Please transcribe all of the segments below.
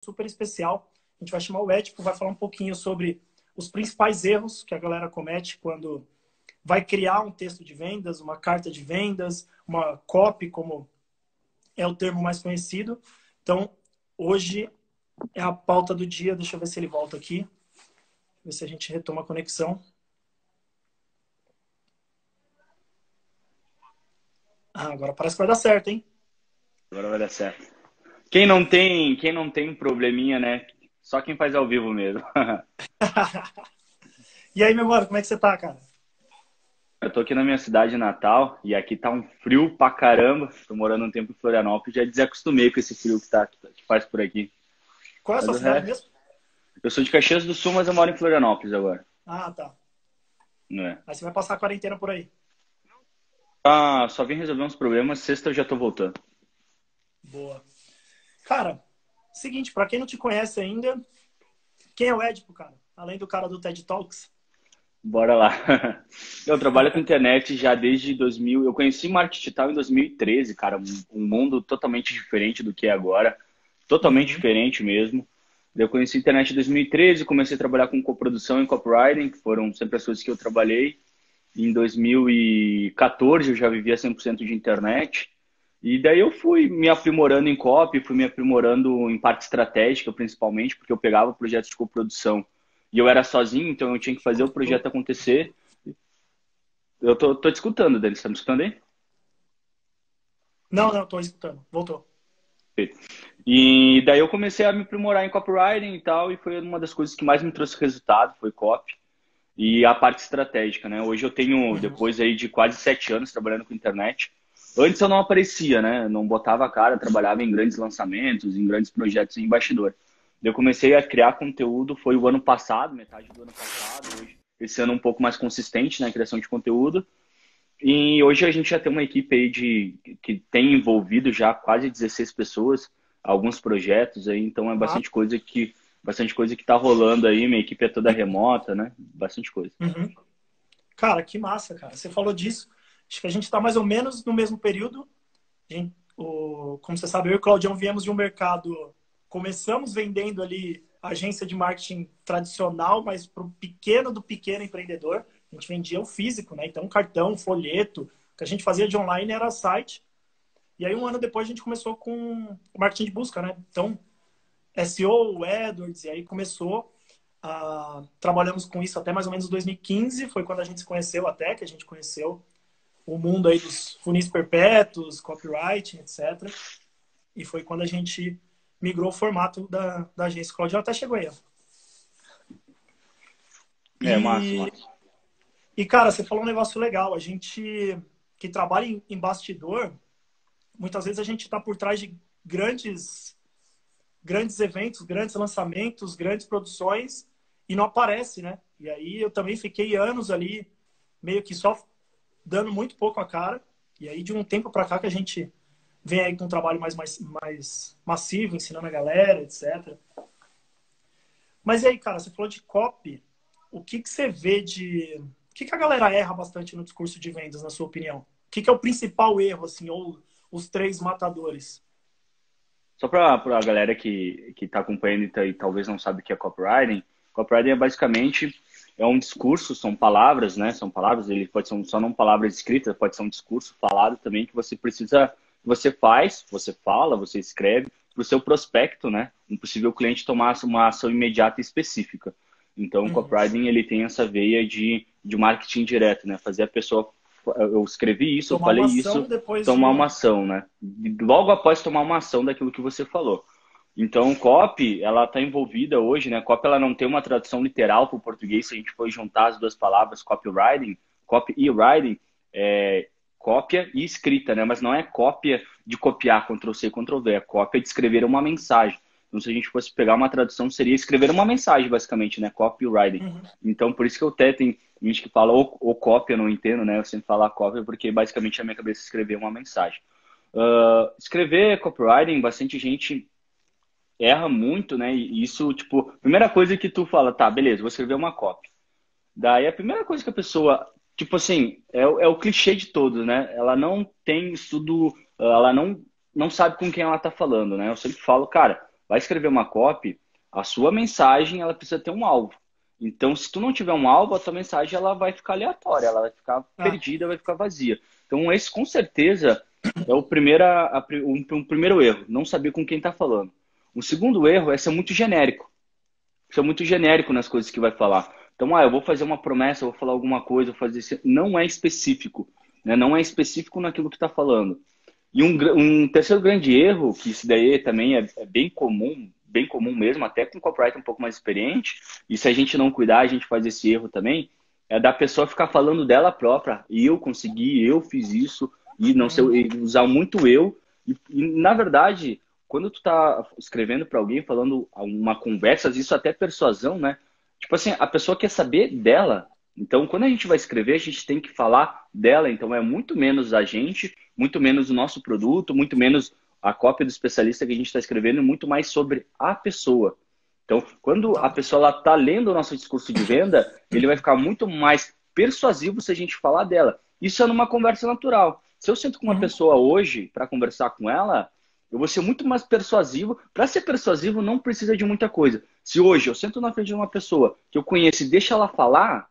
super especial. A gente vai chamar o Edipo, vai falar um pouquinho sobre os principais erros que a galera comete quando vai criar um texto de vendas, uma carta de vendas, uma copy, como é o termo mais conhecido. Então, hoje é a pauta do dia. Deixa eu ver se ele volta aqui. Ver se a gente retoma a conexão. Agora parece que vai dar certo, hein? Agora vai dar certo. Quem não tem um probleminha, né? Só quem faz ao vivo mesmo. E aí, meu mano, como é que você tá, cara? Eu tô aqui na minha cidade natal e aqui tá um frio pra caramba. Tô morando um tempo em Florianópolis, já desacostumei com esse frio que faz por aqui. Qual é a Mas sua o cidade resto. mesmo? Eu sou de Caxias do Sul, mas eu moro em Florianópolis agora. Ah, tá. Não é? Aí você vai passar a quarentena por aí. Ah, só vim resolver uns problemas, sexta eu já tô voltando. Boa. Cara, seguinte, pra quem não te conhece ainda, quem é o Edipo, cara? Além do cara do TED Talks. Bora lá. Eu trabalho com internet já desde 2000. Eu conheci marketing digital em 2013, cara. Um mundo totalmente diferente do que é agora. Totalmente Uhum. diferente mesmo. Eu conheci a internet em 2013, comecei a trabalhar com coprodução e copywriting, que foram sempre as coisas que eu trabalhei. Em 2014 eu já vivia 100% de internet. E daí eu fui me aprimorando em copy, fui me aprimorando em parte estratégica, principalmente, porque eu pegava projetos de coprodução e eu era sozinho, então eu tinha que fazer o projeto acontecer. Tô te escutando, Denis, tá me escutando aí? Não, tô escutando. Voltou. E daí eu comecei a me aprimorar em copywriting e tal, e foi uma das coisas que mais me trouxe resultado, foi copy. E a parte estratégica, né? Hoje eu tenho, Uhum. depois aí de quase 7 anos trabalhando com internet, antes eu não aparecia, né? Não botava a cara, trabalhava em grandes lançamentos, em grandes projetos em bastidor. Eu comecei a criar conteúdo, foi o ano passado, metade do ano passado, hoje, esse ano um pouco mais consistente na criação de conteúdo. E hoje a gente já tem uma equipe aí que tem envolvido já quase 16 pessoas, alguns projetos aí, então é Ah, bastante coisa que tá rolando aí, minha equipe é toda remota, né? Bastante coisa. uhum. Cara, que massa, cara. Você falou disso. Acho que a gente está mais ou menos no mesmo período. Como você sabe, eu e o Claudião viemos de um mercado. Começamos vendendo ali agência de marketing tradicional, mas para o pequeno do pequeno empreendedor. A gente vendia o físico, né? Então, cartão, folheto. O que a gente fazia de online era site. E aí, um ano depois, a gente começou com marketing de busca, né? Então, SEO, AdWords, e aí começou. Trabalhamos com isso até mais ou menos 2015, foi quando a gente se conheceu até, que a gente conheceu o mundo aí dos funis perpétuos, copywriting, etc. E foi quando a gente migrou o formato da agência. O Claudio até chegou aí. Ó. É, massa, E, massa. e, cara, você falou um negócio legal. A gente que trabalha em bastidor, muitas vezes a gente está por trás de grandes eventos, grandes lançamentos, grandes produções e não aparece, né? E aí eu também fiquei anos ali meio que só dando muito pouco a cara. E aí de um tempo para cá que a gente vem aí com um trabalho mais massivo, ensinando a galera, etc. Mas e aí, cara, você falou de copy. O que você vê de... O que a galera erra bastante no discurso de vendas, na sua opinião? O que é o principal erro, assim, ou os três matadores? Só para a galera que tá acompanhando e talvez não sabe o que é copywriting, copywriting é basicamente um discurso, são palavras, né? São palavras, ele pode ser só não palavras escritas, pode ser um discurso falado também que você precisa, você faz, você fala, você escreve para o seu prospecto, né? Um possível cliente tomar uma ação imediata e específica. Então, o Uhum. copywriting ele tem essa veia de marketing direto, né? Fazer a pessoa, eu escrevi isso, eu Tomar falei uma isso, ação depois tomar uma de... ação, né? Logo após tomar uma ação daquilo que você falou. Então, copy, ela está envolvida hoje, né? Copy, ela não tem uma tradução literal para o português. Se a gente for juntar as duas palavras, copywriting, copy e writing, é cópia e escrita, né? Mas não é cópia de copiar, Ctrl+C, Ctrl+V, é cópia de escrever uma mensagem. Então, se a gente fosse pegar uma tradução, seria escrever uma mensagem, basicamente, né? Copywriting. Uhum. Então, por isso que eu até tem gente que fala ou cópia, eu não entendo, né? Eu sempre falo cópia, porque basicamente a minha cabeça é escrever uma mensagem. Escrever copywriting, bastante gente erra muito, né? E isso, tipo, primeira coisa que tu fala, tá, beleza, vou escrever uma copy. Daí a primeira coisa que a pessoa, tipo assim, é o clichê de todos, né? Ela não tem estudo, ela não sabe com quem ela tá falando, né? Eu sempre falo, cara, vai escrever uma copy, a sua mensagem ela precisa ter um alvo. Então, se tu não tiver um alvo, a tua mensagem ela vai ficar aleatória, ela vai ficar perdida, vai ficar vazia. Então, esse com certeza é o primeiro erro, não saber com quem está falando. O segundo erro é ser muito genérico. Ser muito genérico nas coisas que vai falar. Então, eu vou fazer uma promessa, eu vou falar alguma coisa, vou fazer isso. Não é específico, né? Não é específico naquilo que está falando. E um terceiro grande erro, que isso daí também é bem comum mesmo, até com copywriter um pouco mais experiente, e se a gente não cuidar, a gente faz esse erro também, é da pessoa ficar falando dela própria. E eu consegui, eu fiz isso, e não sei, usar muito eu. E na verdade, quando tu tá escrevendo para alguém, falando uma conversa, isso até é persuasão, né? Tipo assim, a pessoa quer saber dela. Então, quando a gente vai escrever, a gente tem que falar dela. Então, é muito menos a gente, muito menos o nosso produto, muito menos a cópia do especialista que a gente está escrevendo, muito mais sobre a pessoa. Então, quando a pessoa está lendo o nosso discurso de venda, ele vai ficar muito mais persuasivo se a gente falar dela. Isso é numa conversa natural. Se eu sento com uma pessoa hoje para conversar com ela, eu vou ser muito mais persuasivo. Para ser persuasivo, não precisa de muita coisa. Se hoje eu sento na frente de uma pessoa que eu conheço e deixo ela falar,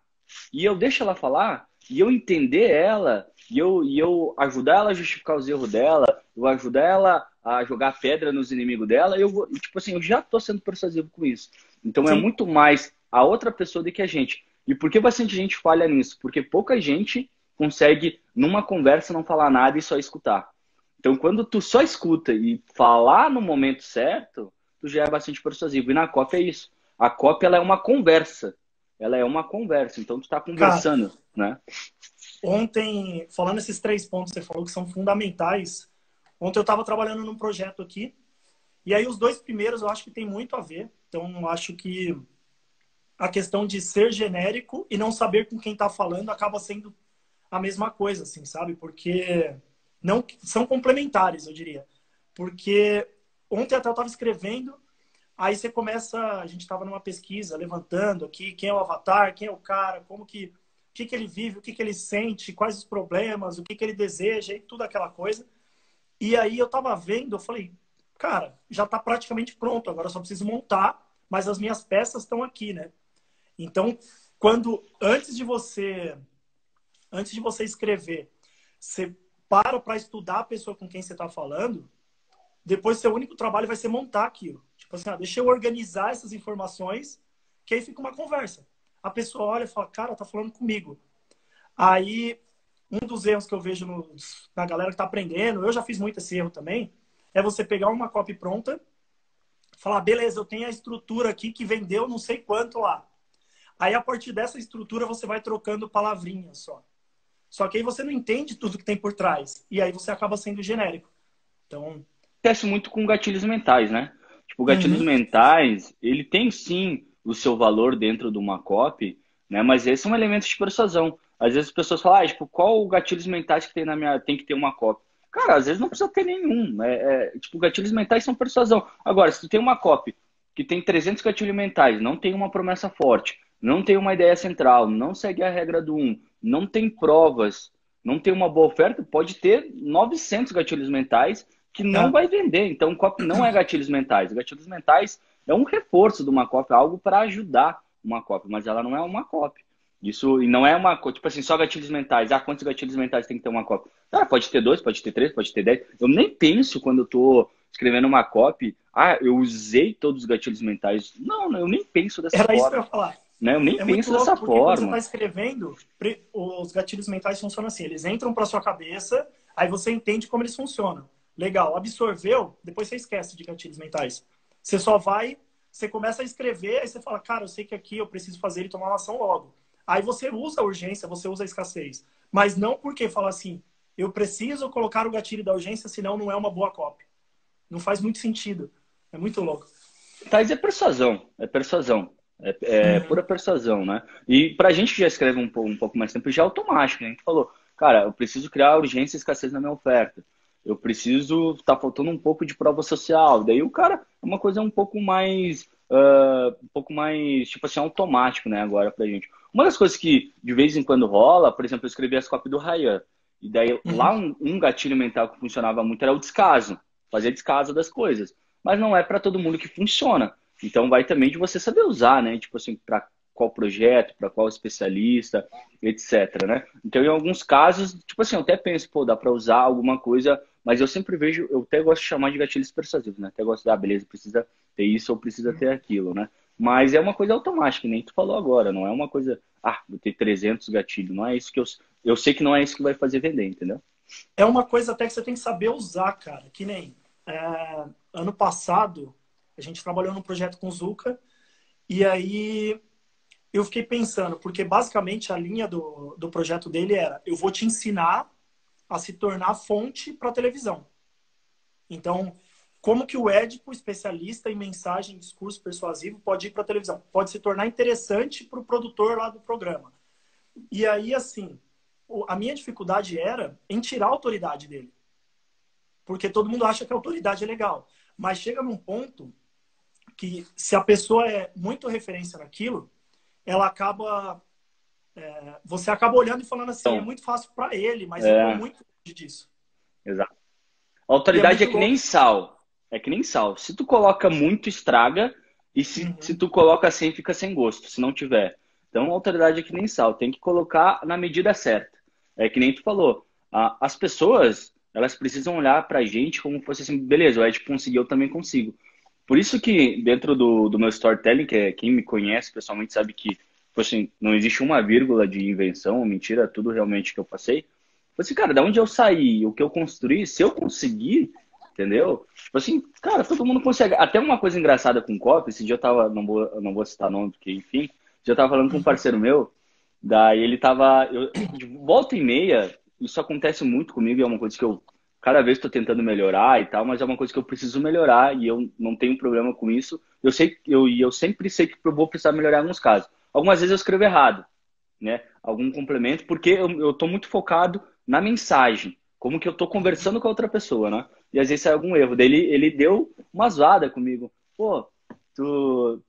e eu deixo ela falar, e eu entender ela, e eu ajudar ela a justificar os erros dela, eu ajudar ela a jogar pedra nos inimigos dela, tipo assim, eu já estou sendo persuasivo com isso. Então é muito mais a outra pessoa do que a gente. E por que bastante gente falha nisso? Porque pouca gente consegue, numa conversa, não falar nada e só escutar. Então, quando tu só escuta e falar no momento certo, tu já é bastante persuasivo. E na copy é isso. A copy, ela é uma conversa. Ela é uma conversa. Então, tu tá conversando, né? Ontem, falando esses 3 pontos que você falou que são fundamentais, ontem eu estava trabalhando num projeto aqui, e aí os 2 primeiros eu acho que tem muito a ver. Então, eu acho que a questão de ser genérico e não saber com quem está falando acaba sendo a mesma coisa, assim, sabe? Porque não são complementares, eu diria. Porque ontem até eu estava escrevendo, aí você começa, a gente estava numa pesquisa, levantando aqui quem é o avatar, quem é o cara, como que, o que ele vive, o que ele sente, quais os problemas, o que ele deseja, e tudo aquela coisa. E aí eu estava vendo, eu falei, cara, já está praticamente pronto, agora eu só preciso montar, mas as minhas peças estão aqui, né? Então, antes de você escrever, você para estudar a pessoa com quem você está falando, depois seu único trabalho vai ser montar aquilo. Tipo assim, deixa eu organizar essas informações, que aí fica uma conversa. A pessoa olha e fala, cara, tá falando comigo. Aí, um dos erros que eu vejo na galera que tá aprendendo, eu já fiz muito esse erro também, é você pegar uma copy pronta, falar, beleza, eu tenho a estrutura aqui que vendeu não sei quanto lá. Aí, a partir dessa estrutura, você vai trocando palavrinhas só. Só que aí você não entende tudo que tem por trás. E aí você acaba sendo genérico. Então... acontece muito com gatilhos mentais, né? Tipo, gatilhos mentais, ele tem sim o seu valor dentro de uma copy, né? Mas esse é um elemento de persuasão. Às vezes as pessoas falam, tipo, qual gatilhos mentais que tem que ter uma copy? Cara, às vezes não precisa ter nenhum. Tipo, gatilhos mentais são persuasão. Agora, se tu tem uma copy que tem 300 gatilhos mentais, não tem uma promessa forte, não tem uma ideia central, não segue a regra do 1, não tem provas, não tem uma boa oferta, pode ter 900 gatilhos mentais que não vai vender. Então, copy não é gatilhos mentais. Gatilhos mentais é um reforço de uma copy, algo para ajudar uma copy, mas ela não é uma copy. Isso, e não é uma coisa, tipo assim, só gatilhos mentais. Quantos gatilhos mentais tem que ter uma copy? Pode ter 2, pode ter 3, pode ter 10. Eu nem penso quando eu tô escrevendo uma copy, eu usei todos os gatilhos mentais. Não, eu nem penso dessa forma. Era isso que eu ia falar. Né? Eu nem penso dessa forma. Quando você está escrevendo, os gatilhos mentais funcionam assim. Eles entram para sua cabeça, aí você entende como eles funcionam. Legal, absorveu, depois você esquece de gatilhos mentais. Você você começa a escrever, aí você fala, cara, eu sei que aqui eu preciso fazer ele tomar uma ação logo. Aí você usa a urgência, você usa a escassez. Mas não porque fala assim, eu preciso colocar o gatilho da urgência, senão não é uma boa copy. Não faz muito sentido. É muito louco. Mas é persuasão, é persuasão. É pura persuasão, né? E pra gente que já escreve um pouco mais tempo, já é automático, né? A gente falou, cara, eu preciso criar urgência e escassez na minha oferta. Eu preciso, tá faltando um pouco de prova social. Daí o cara, é uma coisa um pouco mais, tipo assim, automático, né, agora pra gente. Uma das coisas que de vez em quando rola, por exemplo, eu escrevi as cópias do Ryan. E daí lá um gatilho mental que funcionava muito era o descaso. Fazer descaso das coisas. mas não é para todo mundo que funciona. Então vai também de você saber usar, né? Tipo assim, para qual projeto, para qual especialista, etc, né? Então, em alguns casos, tipo assim, eu até penso, pô, dá para usar alguma coisa, mas eu sempre vejo, eu até gosto de chamar de gatilhos persuasivos, né? Até gosto de, beleza, precisa ter isso ou precisa ter aquilo, né? Mas é uma coisa automática, nem tu falou agora, não é uma coisa, vou ter 300 gatilhos, não é isso que eu sei que não é isso que vai fazer vender, entendeu? É uma coisa até que você tem que saber usar, cara. Que nem ano passado, a gente trabalhou num projeto com o Zuka, e aí eu fiquei pensando, porque basicamente a linha do projeto dele era: eu vou te ensinar a se tornar fonte para televisão. Então, como que o Édipo, especialista em mensagem e discurso persuasivo, pode ir para a televisão? Pode se tornar interessante para o produtor lá do programa. E aí, assim, a minha dificuldade era em tirar a autoridade dele. Porque todo mundo acha que a autoridade é legal. Mas chega num ponto que, se a pessoa é muito referência naquilo, ela acaba. Você acaba olhando e falando assim: é Então, muito fácil para ele, mas eu estou é, muito longe disso. exato. A E é autoridade é muito que nem louco. sal. É que nem sal. Se tu coloca muito, estraga. E se Uhum. tu coloca sem, fica sem gosto, se não tiver. Então, a autoridade é que nem sal. Tem que colocar na medida certa. É que nem tu falou. As pessoas, elas precisam olhar pra gente como fosse assim, beleza, o Ed conseguiu, eu também consigo. Por isso que dentro do meu storytelling, que é quem me conhece pessoalmente sabe que tipo assim, não existe uma vírgula de invenção ou mentira, tudo realmente que eu passei. Tipo assim, cara, da onde eu saí, o que eu construí, se eu conseguir, entendeu? Tipo assim, cara, todo mundo consegue. Até uma coisa engraçada com copy, esse dia eu tava, não vou citar nome, porque enfim, já tava falando com um parceiro meu, daí ele tava, de volta e meia, isso acontece muito comigo, e é uma coisa que eu cada vez estou tentando melhorar e tal, mas é uma coisa que eu preciso melhorar e eu não tenho problema com isso. Eu sempre sei que eu vou precisar melhorar em alguns casos. Algumas vezes eu escrevo errado, né? Algum complemento, porque eu tô muito focado na mensagem, como que eu tô conversando com a outra pessoa, né? E às vezes sai algum erro. Daí ele deu uma zoada comigo. Pô, tu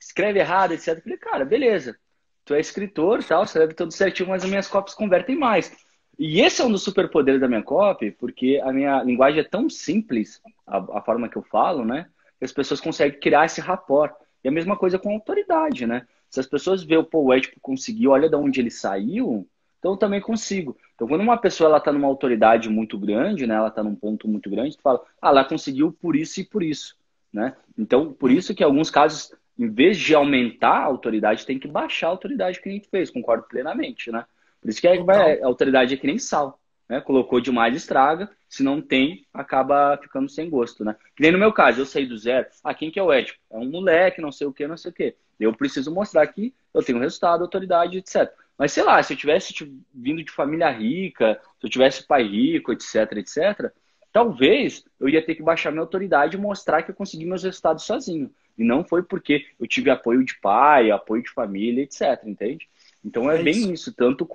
escreve errado, etc. Eu falei, cara, beleza. Tu é escritor, tal, escreve tudo certinho, mas as minhas copies convertem mais. E esse é um dos superpoderes da minha copy, porque a minha linguagem é tão simples, a forma que eu falo, né? Que as pessoas conseguem criar esse rapport. E a mesma coisa com a autoridade, né? Se as pessoas veem pô, o Édipo conseguiu, olha de onde ele saiu, então eu também consigo. Então, quando uma pessoa ela tá numa autoridade muito grande, né? Ela tá num ponto muito grande, tu fala, ela conseguiu por isso e por isso, né? Então, por isso que em alguns casos, em vez de aumentar a autoridade, tem que baixar a autoridade que a gente fez, concordo plenamente, né? Por isso que Total. a autoridade é que nem sal, né? Colocou demais, estraga. Se não tem, acaba ficando sem gosto, né? Que nem no meu caso, eu saí do zero. Quem que é o Ético? É um moleque, não sei o que, não sei o que. Eu preciso mostrar que eu tenho resultado, autoridade, etc. Mas sei lá, se eu tivesse vindo de família rica, se eu tivesse pai rico, etc, etc, talvez eu ia ter que baixar minha autoridade e mostrar que eu consegui meus resultados sozinho. E não foi porque eu tive apoio de pai, apoio de família, etc, entende? Então é É isso. bem isso, tanto,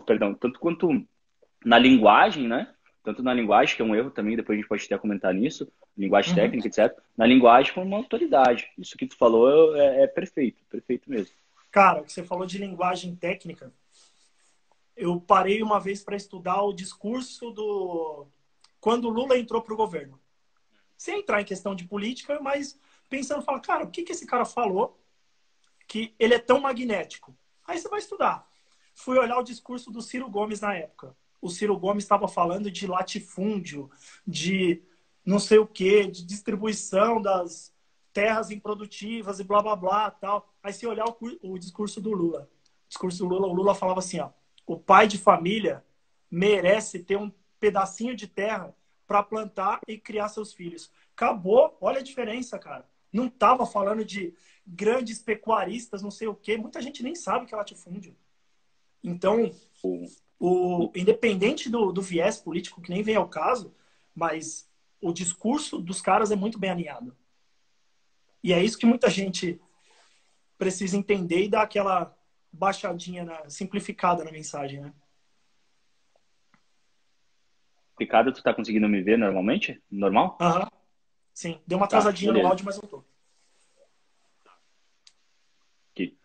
perdão, tanto quanto na linguagem, né? Tanto na linguagem, que é um erro também, depois a gente pode até comentar nisso, linguagem Uhum. técnica, etc. Na linguagem como uma autoridade. Isso que tu falou é perfeito, perfeito mesmo. Cara, o que você falou de linguagem técnica, eu parei uma vez para estudar o discurso do quando o Lula entrou para o governo. Sem entrar em questão de política, mas pensando, falar, cara, o que esse cara falou que ele é tão magnético? Aí você vai estudar. Fui olhar o discurso do Ciro Gomes na época. O Ciro Gomes estava falando de latifúndio, de não sei o quê, de distribuição das terras improdutivas e blá blá blá tal. Aí se olhar o discurso do Lula. O discurso do Lula, o Lula falava assim, ó, o pai de família merece ter um pedacinho de terra para plantar e criar seus filhos. Acabou, olha a diferença, cara. Não tava falando de grandes pecuaristas, não sei o quê. Muita gente nem sabe que é latifúndio. Então, independente do viés político, que nem vem ao caso, mas o discurso dos caras é muito bem alinhado. E é isso que muita gente precisa entender e dar aquela baixadinha, simplificada na mensagem, né? Ricardo, tu tá conseguindo me ver normalmente? Normal? Aham, sim. Deu uma Tá, atrasadinha no beleza. áudio, mas eu tô. Aqui.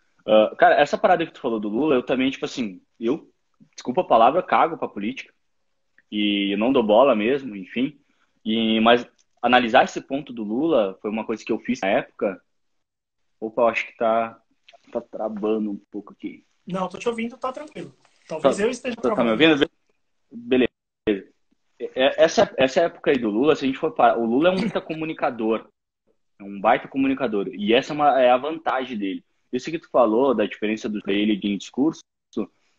Cara, essa parada que tu falou do Lula, eu também, tipo assim, desculpa a palavra, cago pra política. E eu não dou bola mesmo, enfim. Mas analisar esse ponto do Lula foi uma coisa que eu fiz na época. Opa, eu acho que tá travando um pouco aqui. Não, tô te ouvindo, tá tranquilo. Talvez eu esteja Tá me travando. ouvindo? Beleza. Essa época aí do Lula, se a gente for parar, o Lula é um baita comunicador. É um baita comunicador. E essa é a vantagem dele. Isso que tu falou, da diferença do ele em discurso,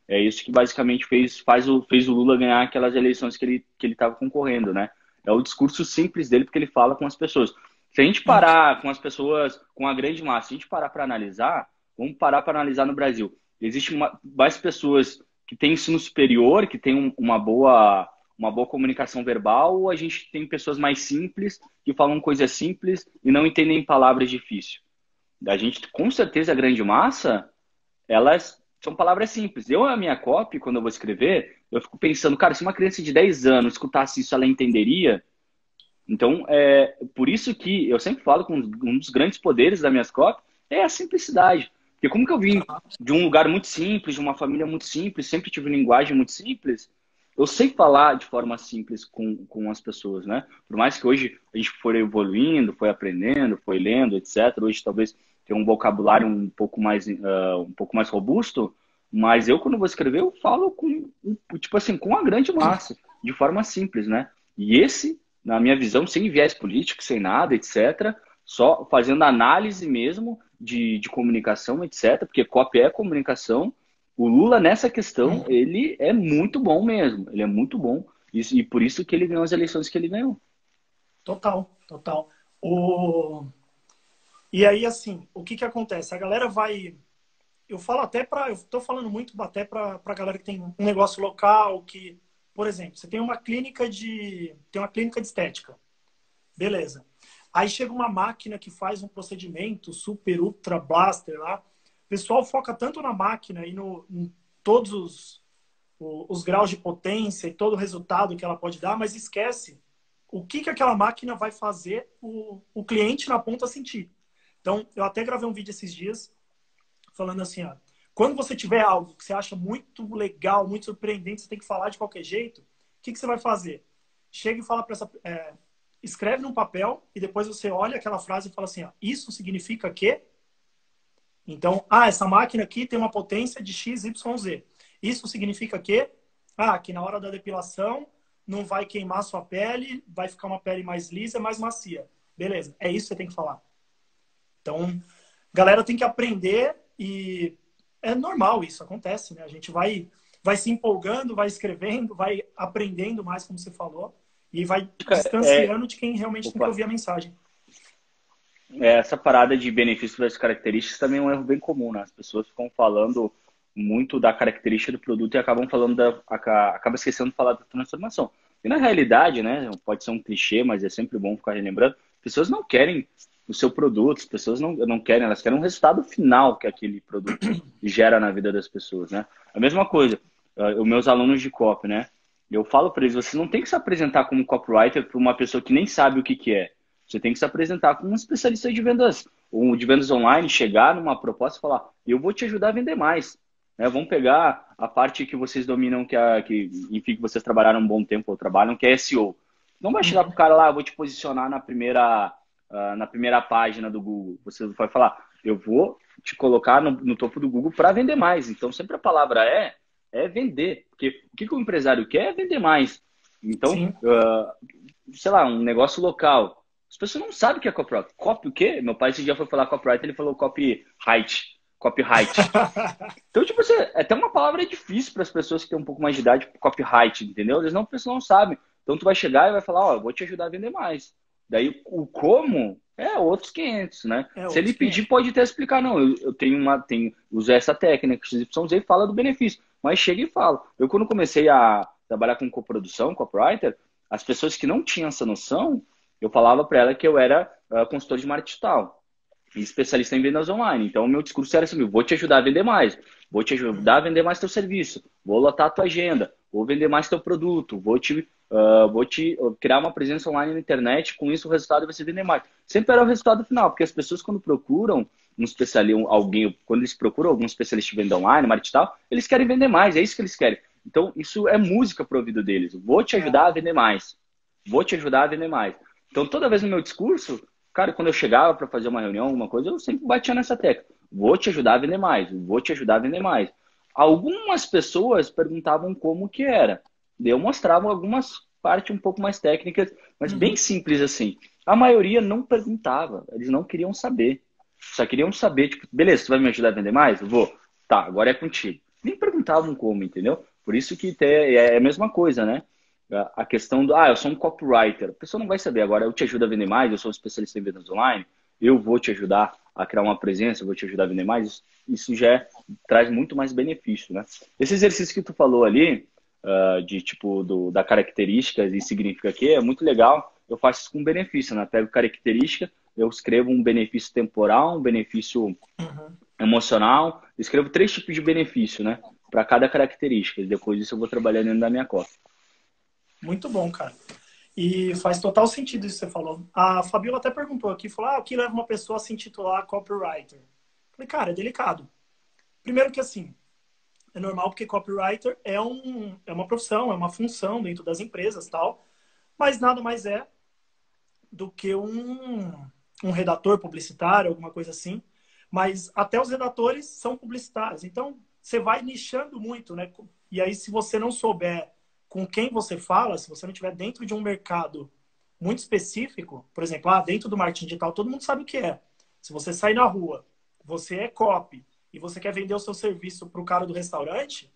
é isso que basicamente fez o Lula ganhar aquelas eleições que ele estava concorrendo, né? É o discurso simples dele, porque ele fala com as pessoas. Se a gente parar com as pessoas, com a grande massa, se a gente parar para analisar, vamos parar para analisar no Brasil. Existem mais pessoas que têm ensino superior, que têm uma boa comunicação verbal, ou a gente tem pessoas mais simples, que falam coisas simples e não entendem palavras difíceis? A gente, com certeza, a grande massa, elas são palavras simples. Eu, a minha copy, quando eu vou escrever, eu fico pensando, cara, se uma criança de 10 anos escutasse isso, ela entenderia? Então, por isso que eu sempre falo que um dos grandes poderes das minhas copy é a simplicidade. Porque como que eu vim de um lugar muito simples, de uma família muito simples, sempre tive linguagem muito simples, eu sei falar de forma simples com as pessoas, né? Por mais que hoje a gente for evoluindo, foi aprendendo, foi lendo, etc. Hoje talvez tenha um vocabulário um pouco mais robusto, mas eu, quando vou escrever, eu falo tipo assim, com a grande massa, de forma simples, né? E esse, na minha visão, sem viés político, sem nada, etc., só fazendo análise mesmo de comunicação, etc., porque copy é comunicação. O Lula, nessa questão, ele é muito bom mesmo. Ele é muito bom. E por isso que ele ganhou as eleições que ele ganhou. Total, total. E aí, assim, o que acontece? A galera vai... Eu falo até para... Eu tô falando muito até para galera que tem um negócio local, que... Por exemplo, você tem uma clínica de estética. Beleza. Aí chega uma máquina que faz um procedimento super, ultra blaster lá. O pessoal foca tanto na máquina e em todos os graus de potência e todo o resultado que ela pode dar, mas esquece o que aquela máquina vai fazer o cliente na ponta sentir. Então, eu até gravei um vídeo esses dias falando assim, ó, quando você tiver algo que você acha muito legal, muito surpreendente, você tem que falar de qualquer jeito, o que você vai fazer? Chega e fala para essa... escreve num papel e depois você olha aquela frase e fala assim, ó, isso significa que... Então, essa máquina aqui tem uma potência de X, Y, Z. Isso significa que na hora da depilação não vai queimar sua pele, vai ficar uma pele mais lisa, mais macia. Beleza, é isso que você tem que falar. Então, galera tem que aprender e é normal isso, acontece, né? A gente vai se empolgando, vai escrevendo, vai aprendendo mais, como você falou, e vai distanciando de quem realmente tem que ouvir a mensagem. Essa parada de benefício das características também é um erro bem comum, né? As pessoas ficam falando muito da característica do produto e acabam acaba esquecendo de falar da transformação. E na realidade, né, pode ser um clichê, mas é sempre bom ficar relembrando, pessoas não querem o seu produto, as pessoas não querem, elas querem um resultado final que aquele produto gera na vida das pessoas, né? A mesma coisa, os meus alunos de copy, né? Eu falo para eles, você não tem que se apresentar como copywriter para uma pessoa que nem sabe o que é. Você tem que se apresentar como um especialista de vendas, ou de vendas online, chegar numa proposta e falar, eu vou te ajudar a vender mais. Né? Vamos pegar a parte que vocês dominam, enfim, que vocês trabalharam um bom tempo ou trabalham, que é SEO. Não vai chegar pro cara lá, eu vou te posicionar na primeira página do Google. Você vai falar, eu vou te colocar no topo do Google para vender mais. Então, sempre a palavra é vender. Porque o que o empresário quer é vender mais. Então, sei lá, um negócio local. As pessoas não sabem o que é copyright. Copy o quê? Meu pai esse dia foi falar copyright, ele falou copyright. Então, tipo assim, é até uma palavra difícil para as pessoas que têm um pouco mais de idade, copyright, entendeu? Eles não sabem. Então, tu vai chegar e vai falar, eu vou te ajudar a vender mais. Daí, o como é outros 500, né? Se ele pedir, pode até explicar, não, eu uso essa técnica, XYZ e fala do benefício. Mas chega e fala. Eu, quando comecei a trabalhar com coprodução, copywriter, as pessoas que não tinham essa noção, eu falava para ela que eu era consultor de marketing digital e especialista em vendas online. Então, o meu discurso era assim, vou te ajudar a vender mais, vou te ajudar a vender mais teu serviço, vou lotar a tua agenda, vou vender mais teu produto, vou te criar uma presença online na internet, com isso o resultado vai ser vender mais. Sempre era o resultado final, porque as pessoas quando procuram quando eles procuram algum especialista de venda online, marketing digital, eles querem vender mais, é isso que eles querem. Então, isso é música pro ouvido deles. Vou te ajudar a vender mais. Vou te ajudar a vender mais. Então, toda vez no meu discurso, cara, quando eu chegava para fazer uma reunião, alguma coisa, eu sempre batia nessa tecla. Vou te ajudar a vender mais, vou te ajudar a vender mais. Algumas pessoas perguntavam como que era. Daí eu mostrava algumas partes um pouco mais técnicas, mas bem Uhum. simples assim. A maioria não perguntava, eles não queriam saber. Só queriam saber, tipo, beleza, tu vai me ajudar a vender mais? Vou. Tá, agora é contigo. Nem perguntavam como, entendeu? Por isso que é a mesma coisa, né? A questão do, eu sou um copywriter. A pessoa não vai saber. Agora, eu te ajudo a vender mais, eu sou um especialista em vendas online, eu vou te ajudar a criar uma presença, eu vou te ajudar a vender mais. Isso já traz muito mais benefício, né? Esse exercício que tu falou ali, de tipo, da características e significa que é muito legal. Eu faço isso com benefício, né? Pego característica, eu escrevo um benefício temporal, um benefício Uhum. emocional, escrevo 3 tipos de benefício, né? Para cada característica. E depois disso eu vou trabalhar dentro da minha copy. Muito bom, cara. E faz total sentido isso que você falou. A Fabiola até perguntou aqui, falou, o que leva uma pessoa a se intitular copywriter? Falei, cara, é delicado. Primeiro que assim, é normal porque copywriter é uma profissão, é uma função dentro das empresas tal, mas nada mais é do que um redator publicitário, alguma coisa assim. Mas até os redatores são publicitários. Então, você vai nichando muito, né? E aí, se você não souber com quem você fala, se você não estiver dentro de um mercado muito específico, por exemplo, dentro do marketing digital, todo mundo sabe o que é. Se você sair na rua, você é copy e você quer vender o seu serviço para o cara do restaurante,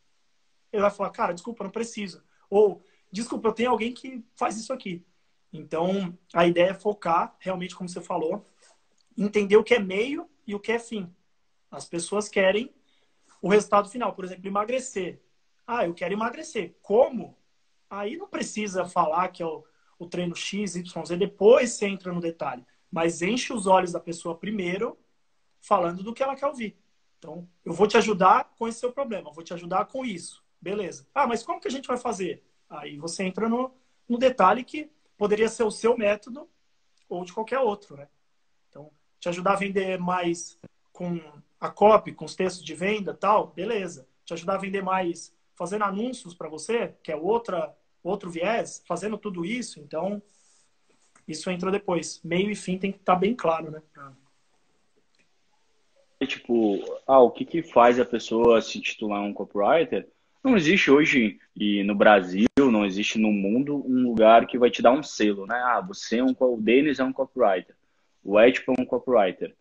ele vai falar, cara, desculpa, não preciso. Ou, desculpa, eu tenho alguém que faz isso aqui. Então, a ideia é focar, realmente, como você falou, entender o que é meio e o que é fim. As pessoas querem o resultado final. Por exemplo, emagrecer. Eu quero emagrecer. Como? Aí não precisa falar que é o treino X, Y, Z, depois você entra no detalhe. Mas enche os olhos da pessoa primeiro, falando do que ela quer ouvir. Então, eu vou te ajudar com esse seu problema, vou te ajudar com isso. Beleza. Mas como que a gente vai fazer? Aí você entra no detalhe que poderia ser o seu método ou de qualquer outro, né? Então, te ajudar a vender mais com a copy, com os textos de venda, tal, beleza. Te ajudar a vender mais fazendo anúncios para você, que é outro viés, fazendo tudo isso, então isso entra depois. Meio e fim tem que estar bem claro, né? Tipo, o que que faz a pessoa se titular um copywriter? Não existe hoje, e no Brasil, não existe no mundo, um lugar que vai te dar um selo, né? Você é o Denis é um copywriter, o Edipo é um copywriter.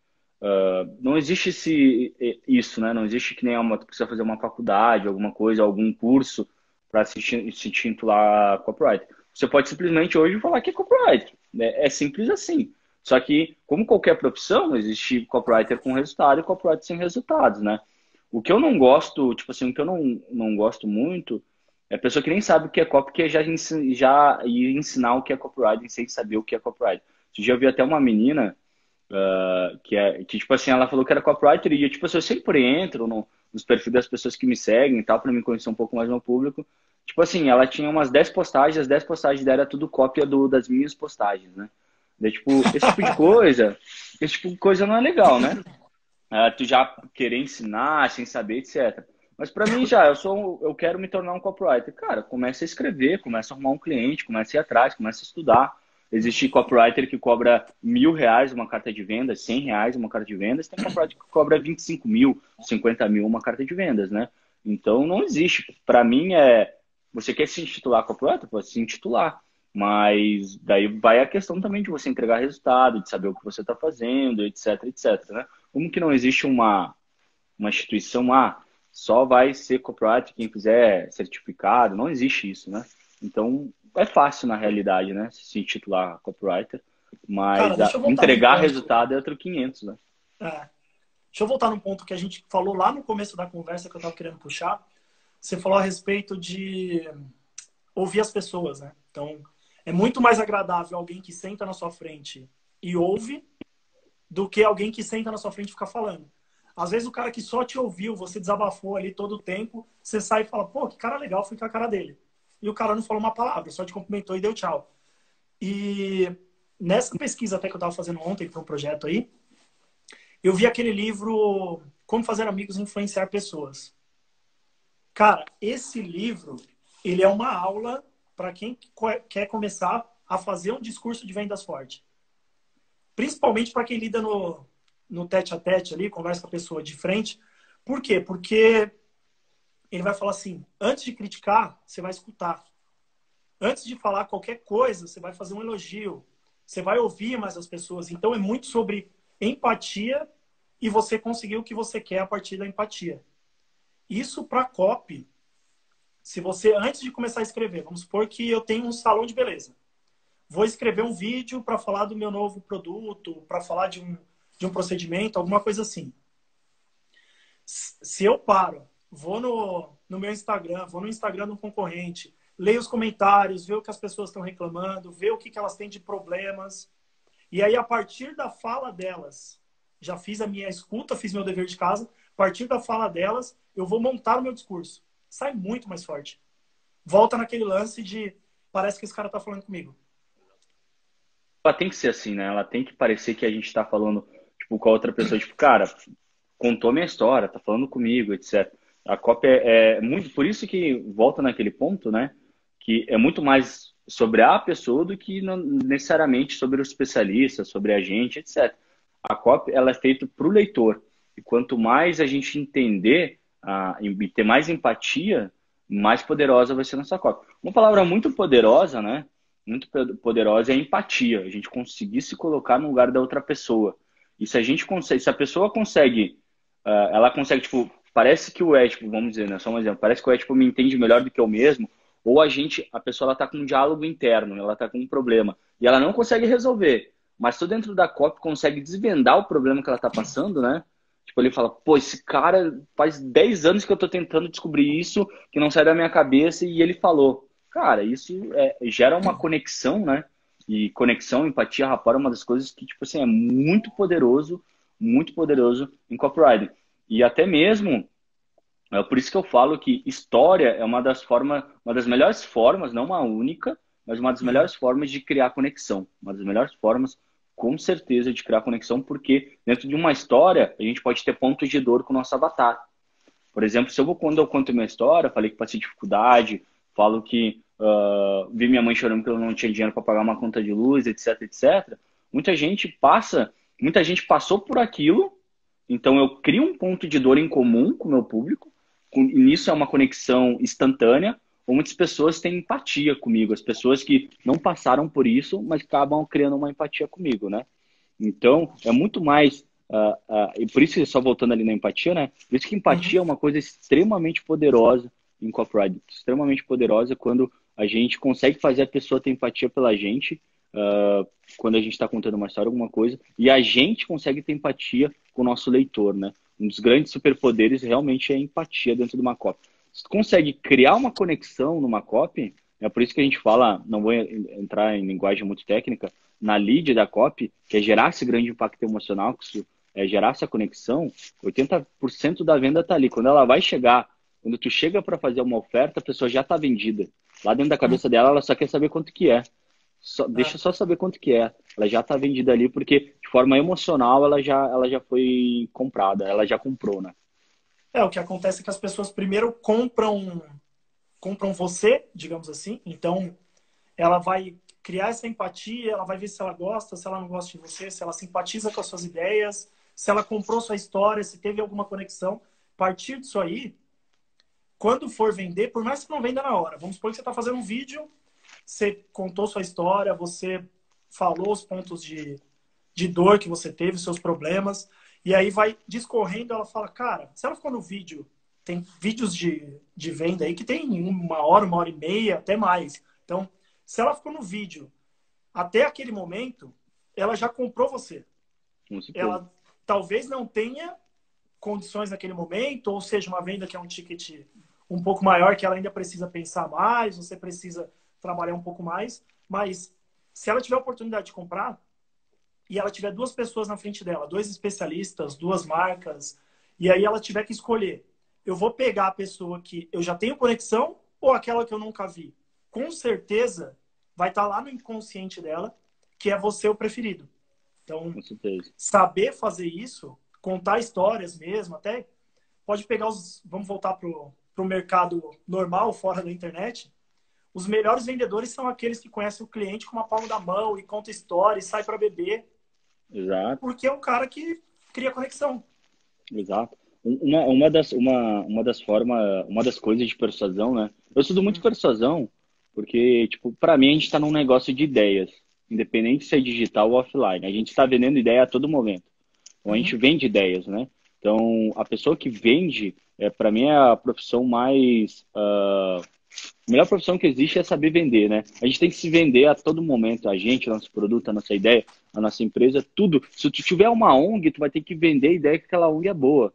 Não existe isso, né? Não existe que nem tu precisa fazer uma faculdade, alguma coisa, algum curso para se titular copywriter. Você pode simplesmente hoje falar que é copywriter. Né? É simples assim. Só que, como qualquer profissão, existe copywriter com resultado e copywriter sem resultados, né? O que eu não gosto, tipo assim, o que eu não gosto muito é a pessoa que nem sabe o que é copy, que já ir ensinar o que é copywriting sem saber o que é copywriting. Você já viu até uma menina que tipo assim, ela falou que era copywriter e tipo assim, eu sempre entro nos perfis das pessoas que me seguem e tal, para me conhecer um pouco mais no público. Tipo assim, ela tinha umas 10 postagens, as 10 postagens dela era tudo cópia das minhas postagens, né? Daí, tipo, esse tipo de coisa não é legal, né? Tu já querer ensinar sem saber, etc. Mas para mim eu quero me tornar um copywriter. Cara, começa a escrever, começa a arrumar um cliente, começa a ir atrás, começa a estudar. Existe copywriter que cobra R$ 1.000 uma carta de vendas, R$ 100 uma carta de vendas. Tem copywriter que cobra 25 mil, 50 mil uma carta de vendas, né? Então não existe. Para mim você quer se intitular copywriter? Pode se intitular. Mas daí vai a questão também de você entregar resultado, de saber o que você está fazendo, etc, etc, né? Como que não existe uma instituição, só vai ser copyright quem fizer certificado, não existe isso, né? Então, é fácil na realidade, né? Se intitular copywriter, Cara, mas deixa eu voltar num entregar ponto. resultado é outro 500, né? É, deixa eu voltar num ponto que a gente falou lá no começo da conversa que eu estava querendo puxar. Você falou a respeito de ouvir as pessoas, né? Então, é muito mais agradável alguém que senta na sua frente e ouve do que alguém que senta na sua frente e fica falando. Às vezes o cara que só te ouviu, você desabafou ali todo o tempo, você sai e fala, pô, que cara legal, fui com a cara dele. E o cara não falou uma palavra, só te cumprimentou e deu tchau. E nessa pesquisa até que eu estava fazendo ontem para um projeto aí, eu vi aquele livro Como Fazer Amigos e Influenciar Pessoas. Cara, esse livro, ele é uma aula para quem quer começar a fazer um discurso de vendas forte. Principalmente para quem lida no tete-a-tete ali, conversa com a pessoa de frente. Por quê? Porque ele vai falar assim, antes de criticar, você vai escutar. Antes de falar qualquer coisa, você vai fazer um elogio. Você vai ouvir mais as pessoas. Então, é muito sobre empatia e você conseguir o que você quer a partir da empatia. Isso para copy, se você, antes de começar a escrever, vamos supor que eu tenho um salão de beleza. Vou escrever um vídeo para falar do meu novo produto, para falar de um procedimento, alguma coisa assim. Se eu paro, vou no meu Instagram, vou no Instagram do concorrente, leio os comentários, ver o que as pessoas estão reclamando, ver o que elas têm de problemas. E aí, a partir da fala delas, já fiz a minha escuta, fiz meu dever de casa, a partir da fala delas, eu vou montar o meu discurso. Sai muito mais forte. Volta naquele lance de, parece que esse cara tá falando comigo. Ela tem que ser assim, né? Ela tem que parecer que a gente tá falando, tipo, com a outra pessoa, tipo, cara, contou minha história, tá falando comigo, etc. A cópia é muito, por isso que volta naquele ponto, né? Que é muito mais sobre a pessoa do que necessariamente sobre o especialista, sobre a gente, etc. A cópia, ela é feita para o leitor. E quanto mais a gente entender e ter mais empatia, mais poderosa vai ser nossa cópia. Uma palavra muito poderosa, né? Muito poderosa é a empatia. A gente conseguir se colocar no lugar da outra pessoa. E se a gente consegue, se a pessoa consegue, ela consegue, tipo, parece que o ético, vamos dizer, né? Só um exemplo, parece que o ético me entende melhor do que eu mesmo, ou a pessoa ela tá com um diálogo interno, ela tá com um problema, e ela não consegue resolver, mas tu dentro da copy consegue desvendar o problema que ela tá passando, né? Tipo, ele fala, pô, esse cara faz 10 anos que eu tô tentando descobrir isso, que não sai da minha cabeça, e ele falou. Cara, isso gera uma conexão, né? E conexão, empatia, rapport é uma das coisas que, tipo assim, é muito poderoso em copywriting. E até mesmo, é por isso que eu falo que história é uma das melhores formas, não uma única, mas uma das melhores formas de criar conexão. Uma das melhores formas, com certeza, de criar conexão, porque dentro de uma história, a gente pode ter pontos de dor com o nosso avatar. Por exemplo, quando eu conto minha história, falei que passei dificuldade, falo que vi minha mãe chorando porque eu não tinha dinheiro para pagar uma conta de luz, etc, etc. Muita gente passou por aquilo, então eu crio um ponto de dor em comum com o meu público, e nisso é uma conexão instantânea, ou muitas pessoas têm empatia comigo, as pessoas que não passaram por isso, mas acabam criando uma empatia comigo, né? Então, é muito mais. E por isso, só voltando ali na empatia, né? Por isso que empatia é uma coisa extremamente poderosa em copywriting. Extremamente poderosa quando a gente consegue fazer a pessoa ter empatia pela gente, quando a gente está contando uma história, alguma coisa, e a gente consegue ter empatia com o nosso leitor, né? Um dos grandes superpoderes realmente é a empatia dentro de uma copy. Se tu consegue criar uma conexão numa copy, é por isso que a gente fala, não vou entrar em linguagem muito técnica, na lead da copy, que é gerar esse grande impacto emocional, que é gerar essa conexão, 80% da venda está ali. Quando ela vai chegar, quando tu chega para fazer uma oferta, a pessoa já está vendida. Lá dentro da cabeça dela, ela só quer saber quanto que é. Deixa só saber quanto que é. Ela já está vendida ali, porque de forma emocional ela já foi comprada, ela já comprou, né? O que acontece é que as pessoas primeiro compram você, digamos assim. Então, ela vai criar essa empatia, ela vai ver se ela gosta, se ela não gosta de você, se ela simpatiza com as suas ideias, se ela comprou sua história, se teve alguma conexão. A partir disso aí, quando for vender, por mais que não venda na hora, vamos supor que você está fazendo um vídeo, você contou sua história, você falou os pontos de dor que você teve, seus problemas, e aí vai discorrendo, ela fala, cara, se ela ficou no vídeo, tem vídeos de venda aí que tem 1 hora e meia, até mais. Então, se ela ficou no vídeo até aquele momento, ela já comprou você. Ela talvez não tenha condições naquele momento, ou seja, uma venda que é um ticket um pouco maior, que ela ainda precisa pensar mais, você precisa trabalhar um pouco mais, mas se ela tiver a oportunidade de comprar, e ela tiver 2 pessoas na frente dela, 2 especialistas, 2 marcas, e aí ela tiver que escolher, eu vou pegar a pessoa que eu já tenho conexão ou aquela que eu nunca vi? Com certeza vai estar lá no inconsciente dela que é você o preferido. Então, saber fazer isso, contar histórias mesmo, até pode pegar vamos voltar pro mercado normal, fora da internet. os melhores vendedores são aqueles que conhecem o cliente com uma palma da mão e conta história e sai para beber. Exato. Porque é um cara que cria conexão. Exato. Uma das coisas de persuasão, né? Eu estudo muito persuasão, porque, tipo, para mim a gente está num negócio de ideias, independente se é digital ou offline. A gente está vendendo ideia a todo momento. Então a gente vende ideias, né? Então a pessoa que vende, para mim é a profissão mais, a melhor profissão que existe é saber vender, né? A gente tem que se vender a todo momento, a gente, o nosso produto, a nossa ideia, a nossa empresa, tudo. Se tu tiver uma ONG, tu vai ter que vender a ideia que aquela ONG é boa.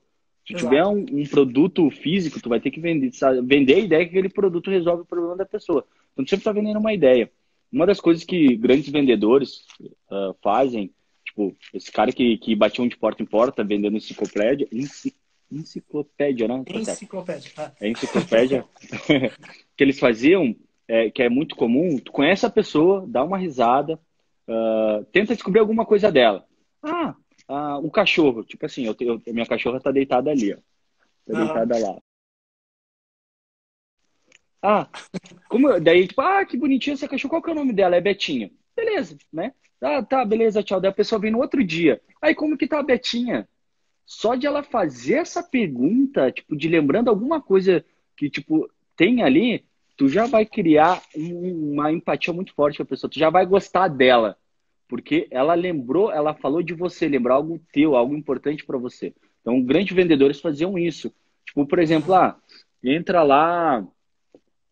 Se tu tiver Exato. um produto físico, tu vai ter que vender, sabe? Vender a ideia que aquele produto resolve o problema da pessoa. Então tu sempre está vendendo uma ideia. Uma das coisas que grandes vendedores fazem, tipo, esse cara que batia de porta em porta vendendo enciclopédia, enciclopédia, né? Tá certo. Enciclopédia. É enciclopédia. Que eles faziam, que é muito comum, tu conhece a pessoa, dá uma risada, tenta descobrir alguma coisa dela. O cachorro, tipo assim, minha cachorra tá deitada ali, ó. Tá Aham. deitada lá. Daí, tipo, que bonitinha essa cachorra, qual que é o nome dela? É Betinha. Beleza, né? Tá, beleza, tchau. Daí a pessoa vem no outro dia. Aí, como que tá a Betinha? Só de ela fazer essa pergunta, tipo, de lembrando alguma coisa que, tipo, tem ali, tu já vai criar uma empatia muito forte com a pessoa. Tu já vai gostar dela. Porque ela lembrou, ela falou de você, lembrou algo teu, algo importante para você. Então, grandes vendedores faziam isso. Tipo, por exemplo, entra lá,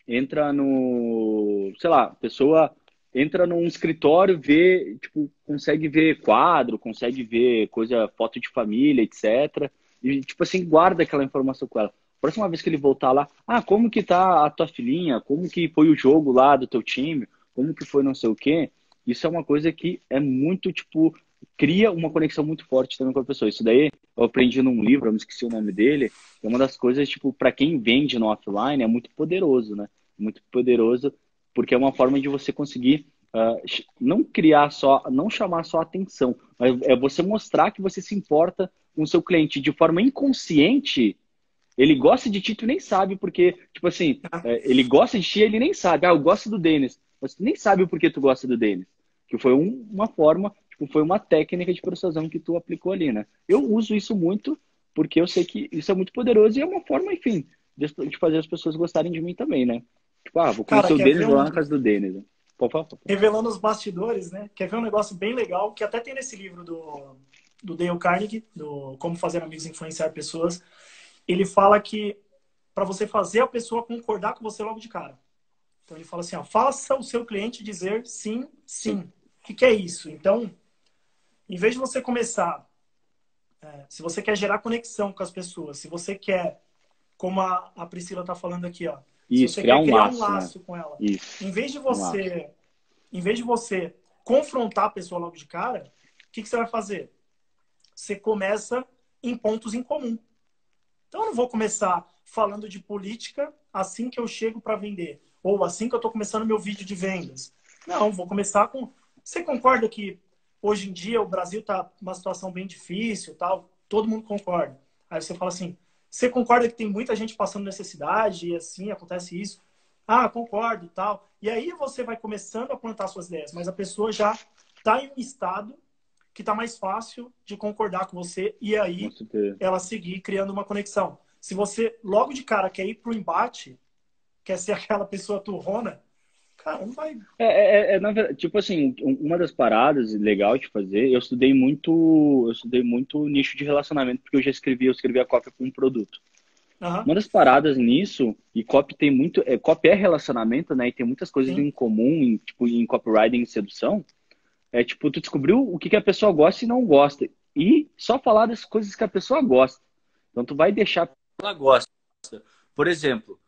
entra no, sei lá, a pessoa entra num escritório, vê, tipo, consegue ver quadro, consegue ver coisa, foto de família, etc. E, tipo assim, guarda aquela informação com ela. Próxima vez que ele voltar lá, como que tá a tua filhinha? Como que foi o jogo lá do teu time? Como que foi não sei o quê? Isso é uma coisa que é muito, tipo, cria uma conexão muito forte também com a pessoa. Isso daí eu aprendi num livro, eu me esqueci o nome dele, é uma das coisas, tipo, para quem vende no offline é muito poderoso, né? Muito poderoso, porque é uma forma de você conseguir não criar só, não chamar só atenção, mas é você mostrar que você se importa com o seu cliente de forma inconsciente. Ele gosta de ti, tu nem sabe, porque, tipo assim, ele gosta de ti, ele nem sabe. Eu gosto do Denis, mas tu nem sabe o porquê tu gosta do Denis. Que foi uma forma, tipo, foi uma técnica de persuasão que tu aplicou ali, né? Eu uso isso muito, porque eu sei que isso é muito poderoso e é uma forma, enfim, de fazer as pessoas gostarem de mim também, né? Tipo, vou Cara, conhecer o quer Denis, ver vou lá na casa do Denis. Né? Pô, pô, pô. revelando os bastidores, né? Quer ver um negócio bem legal, que até tem nesse livro do Dale Carnegie, do Como Fazer Amigos e Influenciar Pessoas. Ele fala que para você fazer a pessoa concordar com você logo de cara. Então ele fala assim, faça o seu cliente dizer sim, sim. Sim. O que é isso? Então, em vez de você começar, se você quer gerar conexão com as pessoas, se você quer, como a Priscila está falando aqui, se Isso, você criar quer um criar um laço, né? laço com ela, Isso, em vez de um laço. você, em vez de você confrontar a pessoa logo de cara, o que você vai fazer? Você começa em pontos em comum. Então eu não vou começar falando de política assim que eu chego para vender, ou assim que eu estou começando meu vídeo de vendas. Não, vou começar com. Você concorda que hoje em dia o Brasil está numa situação bem difícil, tal? Todo mundo concorda. Aí você fala assim: você concorda que tem muita gente passando necessidade e assim acontece isso? Concordo, tal. E aí você vai começando a plantar suas ideias, mas a pessoa já está em um estado que está mais fácil de concordar com você e Com aí certeza. ela seguir criando uma conexão. Se você logo de cara quer ir pro embate, quer ser aquela pessoa turrona, cara, não vai. Na verdade, tipo assim, uma das paradas legal de fazer, eu estudei muito nicho de relacionamento, porque eu escrevi a cópia para um produto. Aham, Uma das paradas nisso, e copy tem muito, copy é relacionamento, né, e tem muitas coisas sim. em comum, tipo, em copywriting e sedução, tipo, tu descobriu o que a pessoa gosta e não gosta, e só falar das coisas que a pessoa gosta. Então, tu vai deixar que ela gosta. Por exemplo,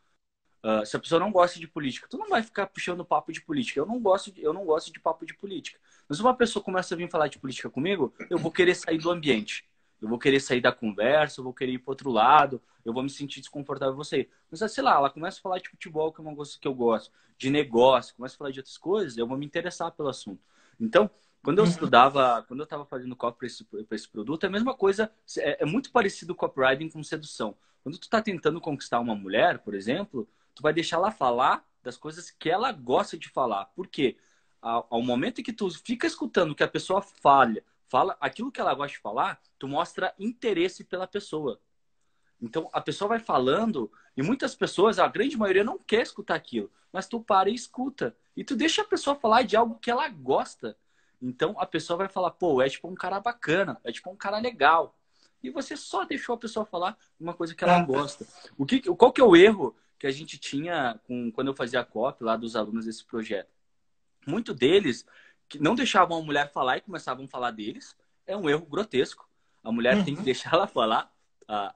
se a pessoa não gosta de política, tu não vai ficar puxando papo de política. Eu não gosto de papo de política. Mas se uma pessoa começa a vir falar de política comigo, eu vou querer sair do ambiente. Eu vou querer sair da conversa, eu vou querer ir para outro lado, eu vou me sentir desconfortável com você. Mas, sei lá, ela começa a falar de futebol, que é uma coisa que eu gosto, de negócio, começa a falar de outras coisas, eu vou me interessar pelo assunto. Então, quando eu Uhum. estudava, quando eu estava fazendo copy para esse produto, é a mesma coisa, é muito parecido o copywriting com sedução. Quando tu está tentando conquistar uma mulher, por exemplo, tu vai deixar ela falar das coisas que ela gosta de falar. Por quê? Ao momento em que tu fica escutando que a pessoa fala aquilo que ela gosta de falar, tu mostra interesse pela pessoa. Então, a pessoa vai falando e muitas pessoas, a grande maioria, não quer escutar aquilo. Mas tu para e escuta. E tu deixa a pessoa falar de algo que ela gosta. Então, a pessoa vai falar, pô, é tipo um cara bacana, é tipo um cara legal. E você só deixou a pessoa falar uma coisa que ela gosta. Qual que é o erro que a gente tinha quando eu fazia a copy lá dos alunos desse projeto? Muito deles que não deixavam a mulher falar e começavam a falar deles. É um erro grotesco. A mulher tem que deixar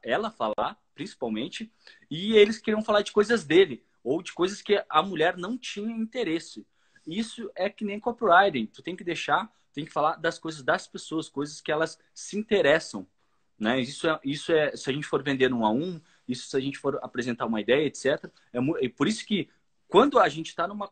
ela falar, principalmente, e eles queriam falar de coisas dele, ou de coisas que a mulher não tinha interesse. Isso é que nem copywriting. Tu tem que falar das coisas das pessoas, coisas que elas se interessam, né? Isso é se a gente for vender um a um, isso se a gente for apresentar uma ideia, etc. É por isso que quando a gente está numa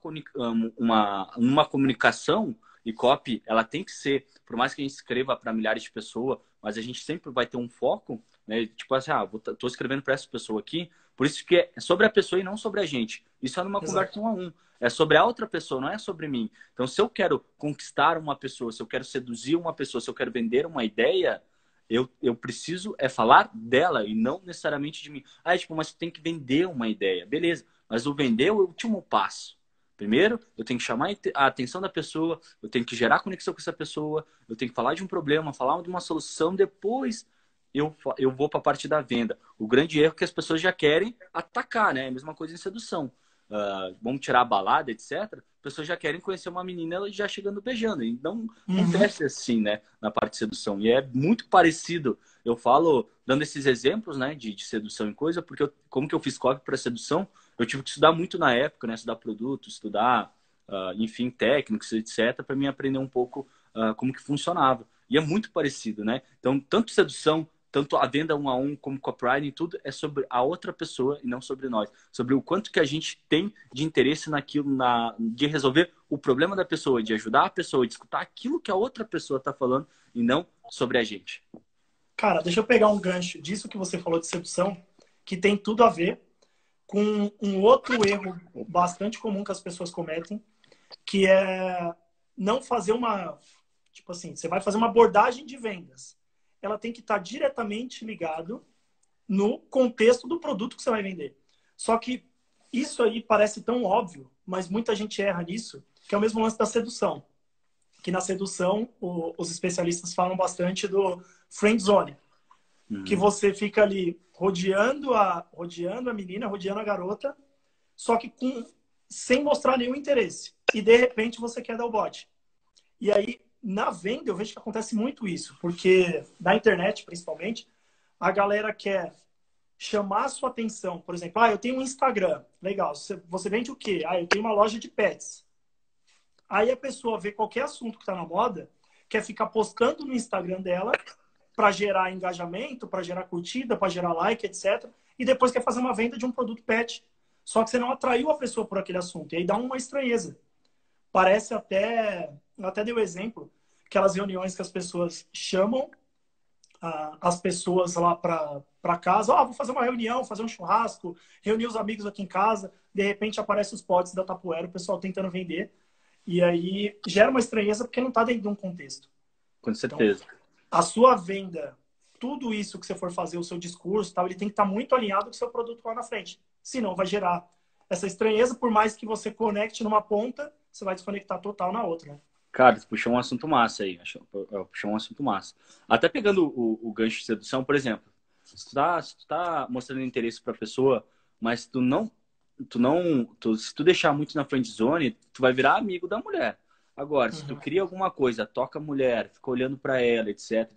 comunicação, e copy, ela tem que ser, por mais que a gente escreva para milhares de pessoas, mas a gente sempre vai ter um foco, né? Tipo assim, tô escrevendo para essa pessoa aqui, por isso que é sobre a pessoa e não sobre a gente. Isso é numa conversa um a um. É sobre a outra pessoa, não é sobre mim. Então, se eu quero conquistar uma pessoa, se eu quero seduzir uma pessoa, se eu quero vender uma ideia, eu preciso falar dela e não necessariamente de mim. Mas tu tem que vender uma ideia. Beleza, mas o vender é o último passo. Primeiro, eu tenho que chamar a atenção da pessoa, eu tenho que gerar conexão com essa pessoa, eu tenho que falar de um problema, falar de uma solução, depois eu vou para a parte da venda. O grande erro é que as pessoas já querem atacar, né? É a mesma coisa em sedução. Vamos tirar a balada, etc. As pessoas já querem conhecer uma menina, ela já chegando beijando. E não acontece assim, né? Na parte de sedução. E é muito parecido. Eu falo, dando esses exemplos, né? De sedução e coisa, porque como que eu fiz copy para sedução, eu tive que estudar muito na época, né? Estudar produtos, estudar, enfim, técnicos, etc. Para mim aprender um pouco como que funcionava. E é muito parecido, né? Então, tanto sedução, tanto a venda um a um, como copywriting, tudo é sobre a outra pessoa e não sobre nós. Sobre o quanto que a gente tem de interesse naquilo, de resolver o problema da pessoa, de ajudar a pessoa, de escutar aquilo que a outra pessoa está falando e não sobre a gente. Cara, deixa eu pegar um gancho disso que você falou de sedução, que tem tudo a ver com um outro erro bastante comum que as pessoas cometem, que é não fazer uma... Tipo assim, você vai fazer uma abordagem de vendas. Ela tem que estar diretamente ligado no contexto do produto que você vai vender. Só que isso aí parece tão óbvio, mas muita gente erra nisso, que é o mesmo lance da sedução. Que na sedução, os especialistas falam bastante do friend zone. Que você fica ali rodeando a menina, rodeando a garota, só que sem mostrar nenhum interesse. E de repente você quer dar o bote. E aí, na venda, eu vejo que acontece muito isso, porque na internet, principalmente, a galera quer chamar a sua atenção. Por exemplo, eu tenho um Instagram. Legal, você vende o quê? Eu tenho uma loja de pets. Aí a pessoa vê qualquer assunto que está na moda, quer ficar postando no Instagram dela para gerar engajamento, para gerar curtida, para gerar like, etc. E depois quer fazer uma venda de um produto pet. Só que você não atraiu a pessoa por aquele assunto. E aí dá uma estranheza. Parece até... Eu até dei o exemplo, aquelas reuniões que as pessoas chamam as pessoas lá para casa. Vou fazer uma reunião, fazer um churrasco, reunir os amigos aqui em casa. De repente aparecem os potes da Tupperware, o pessoal tentando vender. E aí gera uma estranheza porque não está dentro de um contexto. Com certeza. Então, a sua venda, tudo isso que você for fazer, o seu discurso, tal, ele tem que estar muito alinhado com o seu produto lá na frente. Senão vai gerar essa estranheza, por mais que você conecte numa ponta, você vai desconectar total na outra, né? Cara, tu puxou um assunto massa aí. Puxou um assunto massa. Até pegando o gancho de sedução, por exemplo. Se tu tá mostrando interesse pra pessoa, mas se tu deixar muito na friend zone, tu vai virar amigo da mulher. Agora, se tu cria alguma coisa, toca a mulher, fica olhando pra ela, etc.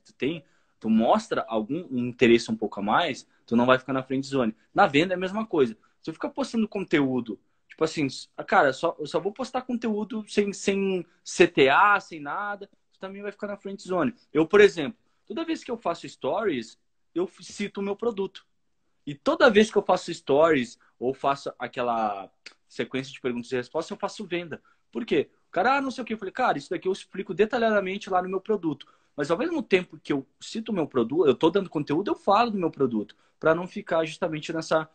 Tu mostra um interesse um pouco a mais, tu não vai ficar na friend zone. Na venda é a mesma coisa. Se tu fica postando conteúdo, tipo assim, cara, eu só vou postar conteúdo sem CTA, sem nada, tu também vai ficar na friend zone. Eu, por exemplo, toda vez que eu faço stories, eu cito o meu produto. E toda vez que eu faço stories ou faço aquela sequência de perguntas e respostas, eu faço venda. Por quê? O cara, não sei o que. Eu falei, cara, isso daqui eu explico detalhadamente lá no meu produto. Mas ao mesmo tempo que eu cito o meu produto, eu estou dando conteúdo, eu falo do meu produto. Para não ficar justamente nessa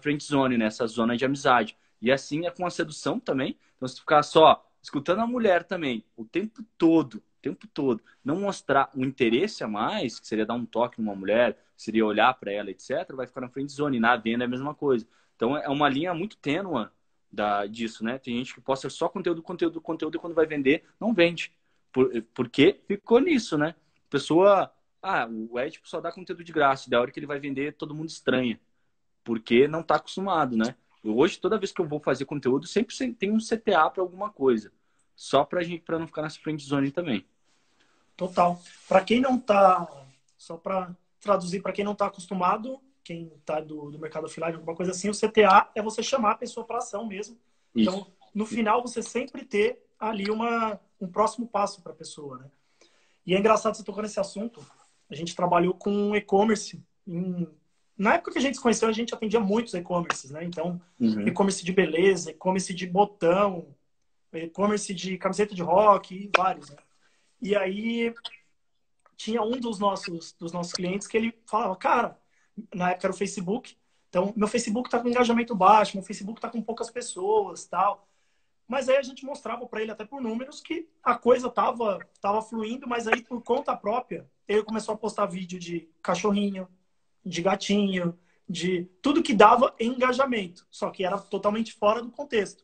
friend zone, nessa zona de amizade. E assim é com a sedução também. Então, se tu ficar só escutando a mulher também o tempo todo, não mostrar um interesse a mais, que seria dar um toque numa mulher, seria olhar para ela, etc., vai ficar na friend zone. E na venda é a mesma coisa. Então, é uma linha muito tênue disso, né? Tem gente que posta só conteúdo, e quando vai vender, não vende. Porque ficou nisso, né? A pessoa, o Édipo só dá conteúdo de graça. Da hora que ele vai vender, todo mundo estranha. Porque não está acostumado, né? Hoje, toda vez que eu vou fazer conteúdo, sempre tem um CTA para alguma coisa. Só para não ficar nessa friend zone também. Total. Para quem não tá, só para traduzir, para quem não está acostumado, quem está do mercado offline, alguma coisa assim, o CTA é você chamar a pessoa para ação mesmo. Isso. Então, no final, você sempre ter ali um próximo passo para a pessoa, né? E é engraçado você tocar nesse assunto. A gente trabalhou com e-commerce. Na época que a gente se conheceu, a gente atendia muitos e-commerces, né? Então, e-commerce de beleza, e-commerce de botão, e-commerce de camiseta de rock e vários, né? E aí, tinha um dos nossos clientes que ele falava, cara, na época era o Facebook, então meu Facebook tá com engajamento baixo, meu Facebook tá com poucas pessoas, tal. Mas aí a gente mostrava para ele até por números que a coisa tava fluindo, mas aí por conta própria, ele começou a postar vídeo de cachorrinho, de gatinho, de tudo que dava engajamento, só que era totalmente fora do contexto.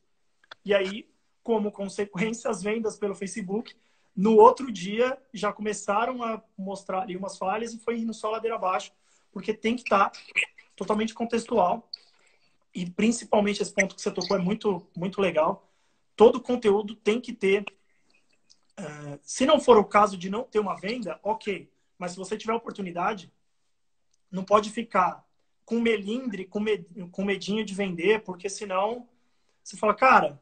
E aí, como consequência, as vendas pelo Facebook, no outro dia, já começaram a mostrar ali umas falhas e foi indo só ladeira abaixo, porque tem que estar totalmente contextual. E principalmente esse ponto que você tocou é muito, muito legal. Todo conteúdo tem que ter... se não for o caso de não ter uma venda, ok. Mas se você tiver oportunidade, não pode ficar com melindre, com medinho de vender, porque senão você fala, cara,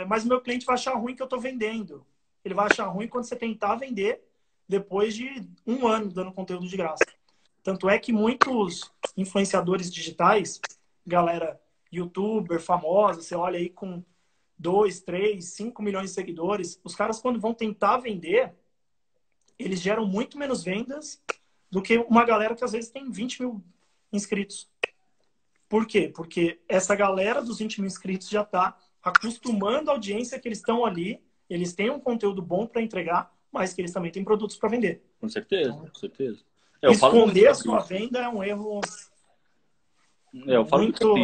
mas o meu cliente vai achar ruim que eu estou vendendo. Ele vai achar ruim quando você tentar vender depois de 1 ano dando conteúdo de graça. Tanto é que muitos influenciadores digitais, galera youtuber famosa, você olha aí com 2, 3, 5 milhões de seguidores, os caras quando vão tentar vender, eles geram muito menos vendas do que uma galera que às vezes tem 20 mil inscritos. Por quê? Porque essa galera dos 20 mil inscritos já está acostumando a audiência que eles estão ali, eles têm um conteúdo bom para entregar, mas que eles também têm produtos para vender. Com certeza, então, com certeza. Esconder a sua venda é um erro muito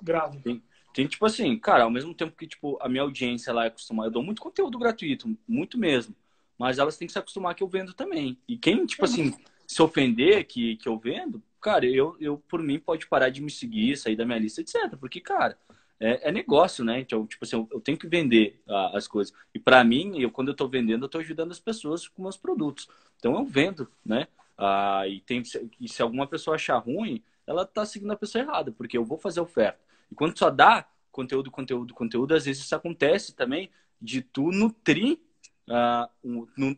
grave. Tem, tipo assim, cara, ao mesmo tempo que, tipo, a minha audiência lá é acostumada, eu dou muito conteúdo gratuito, muito mesmo, mas elas têm que se acostumar que eu vendo também. E quem, tipo assim, se ofender que eu vendo, cara, eu por mim, pode parar de me seguir, sair da minha lista, etc. Porque, cara, é negócio, né? Então, tipo assim, eu tenho que vender as coisas. E pra mim, quando eu tô vendendo, eu tô ajudando as pessoas com meus produtos. Então, eu vendo, né? E se alguma pessoa achar ruim, ela tá seguindo a pessoa errada, porque eu vou fazer oferta. E quando só dá conteúdo, às vezes isso acontece também de tu nutrir,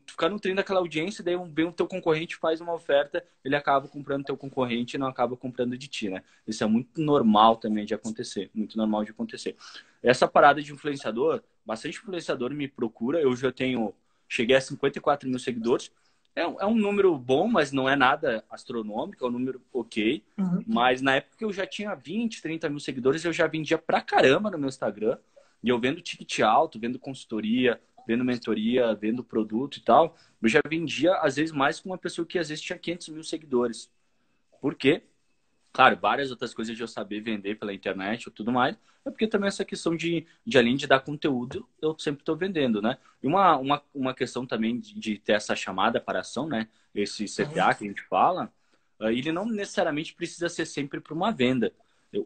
ficar nutrindo aquela audiência, daí vem o teu concorrente, faz uma oferta, ele acaba comprando teu concorrente e não acaba comprando de ti, né? Isso é muito normal também de acontecer, muito normal de acontecer. Essa parada de influenciador, bastante influenciador me procura, eu já cheguei a 54 mil seguidores, é um número bom, mas não é nada astronômico, é um número ok. Mas na época que eu já tinha 20, 30 mil seguidores, eu já vendia pra caramba no meu Instagram. E eu vendo ticket alto, vendo consultoria, vendo mentoria, vendo produto e tal. Eu já vendia, às vezes, mais com uma pessoa que às vezes tinha 500 mil seguidores. Por quê? Claro, várias outras coisas de eu saber vender pela internet e tudo mais, é porque também essa questão de além de dar conteúdo, eu sempre estou vendendo, né? E uma questão também de ter essa chamada para ação, né? Esse CTA que a gente fala, ele não necessariamente precisa ser sempre para uma venda.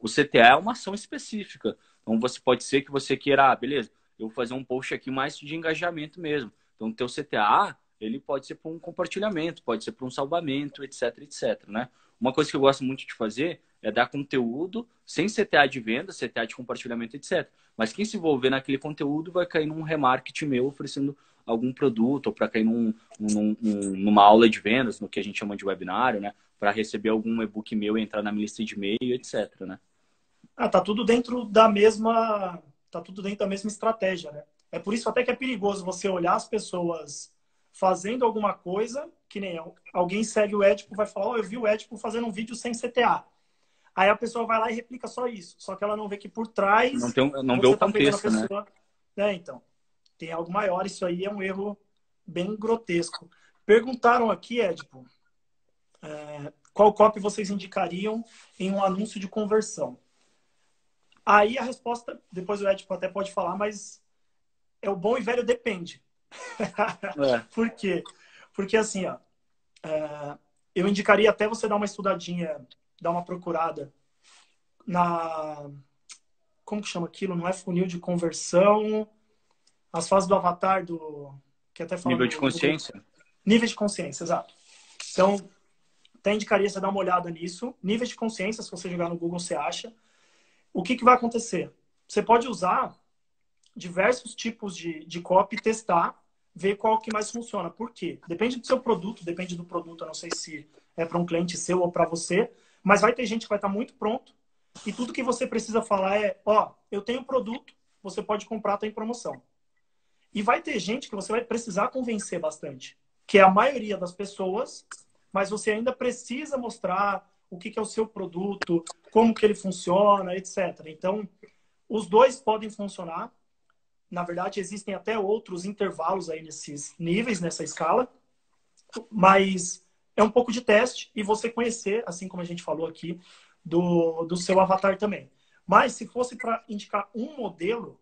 O CTA é uma ação específica. Então, pode ser que você queira, beleza, eu vou fazer um post aqui mais de engajamento mesmo. Então, o teu CTA, ele pode ser para um compartilhamento, pode ser para um salvamento, etc, etc, né? Uma coisa que eu gosto muito de fazer é dar conteúdo sem CTA de venda, CTA de compartilhamento, etc. Mas quem se envolver naquele conteúdo vai cair num remarketing meu oferecendo algum produto ou para cair numa aula de vendas, no que a gente chama de webinário, né? Para receber algum e-book meu e entrar na minha lista de e-mail, etc, né? Tá tudo dentro da mesma estratégia, né? É por isso até que é perigoso você olhar as pessoas fazendo alguma coisa, que nem alguém segue o Édipo, vai falar, eu vi o Édipo fazendo um vídeo sem CTA. Aí a pessoa vai lá e replica só isso. Só que ela não vê que por trás Não vê o tá pegando a contexto, né? pessoa. Né? Então, tem algo maior. Isso aí é um erro bem grotesco. Perguntaram aqui, Edipo, qual copy vocês indicariam em um anúncio de conversão? Aí a resposta, depois o Edipo até pode falar, mas é o bom e velho depende. Por quê? Porque assim, ó, eu indicaria até você dar uma estudadinha, dar uma procurada na... Como que chama aquilo? Não é funil de conversão, as fases do avatar, que até fala Nível de consciência. Nível de consciência, exato. Então, até indicaria você dar uma olhada nisso. Nível de consciência, se você jogar no Google, você acha. O que vai acontecer? Você pode usar diversos tipos de copy, testar, ver qual que mais funciona. Por quê? Depende do seu produto, depende do produto. Eu não sei se é para um cliente seu ou para você, mas vai ter gente que vai estar muito pronto e tudo que você precisa falar é, ó, eu tenho produto, você pode comprar, tá em promoção. E vai ter gente que você vai precisar convencer bastante, que é a maioria das pessoas, mas você ainda precisa mostrar o que é o seu produto, como que ele funciona, etc. Então, os dois podem funcionar. Na verdade, existem até outros intervalos aí nesses níveis, nessa escala, mas é um pouco de teste e você conhecer, assim como a gente falou aqui, do seu avatar também. Mas se fosse para indicar um modelo,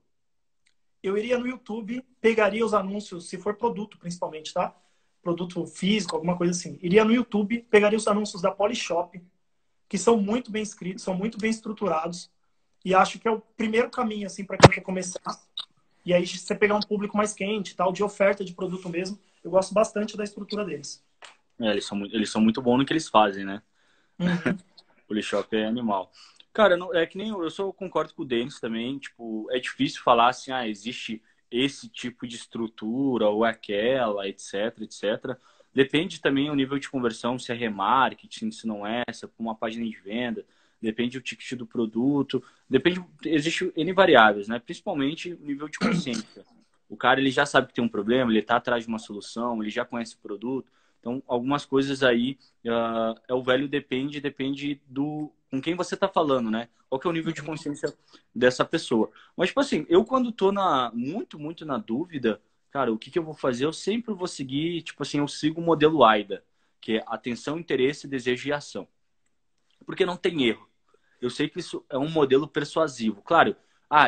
eu iria no YouTube, pegaria os anúncios, se for produto principalmente, tá? Produto físico, alguma coisa assim. Iria no YouTube, pegaria os anúncios da Polishop, que são muito bem escritos, são muito bem estruturados, e acho que é o primeiro caminho, assim, para quem quer começar. E aí você pegar um público mais quente, tal, de oferta de produto mesmo, eu gosto bastante da estrutura deles. Eles são muito bons no que eles fazem, né? Uhum. O Polishop é animal. Cara, é que nem eu só concordo com o Denis também. Tipo, é difícil falar assim, existe esse tipo de estrutura ou aquela, etc, etc. Depende também o nível de conversão, se é remarketing, se não é, se é uma página de venda. Depende do ticket do produto. Depende, existe N variáveis, né? Principalmente o nível de consciência. O cara, ele já sabe que tem um problema, ele está atrás de uma solução, ele já conhece o produto. Então, algumas coisas aí, é o velho depende do com quem você está falando, né? Qual que é o nível de consciência dessa pessoa. Mas, tipo assim, eu quando tô muito na dúvida, cara, o que eu vou fazer? Eu sempre vou seguir, tipo assim, eu sigo o modelo AIDA, que é atenção, interesse, desejo e ação. Porque não tem erro. Eu sei que isso é um modelo persuasivo. Claro,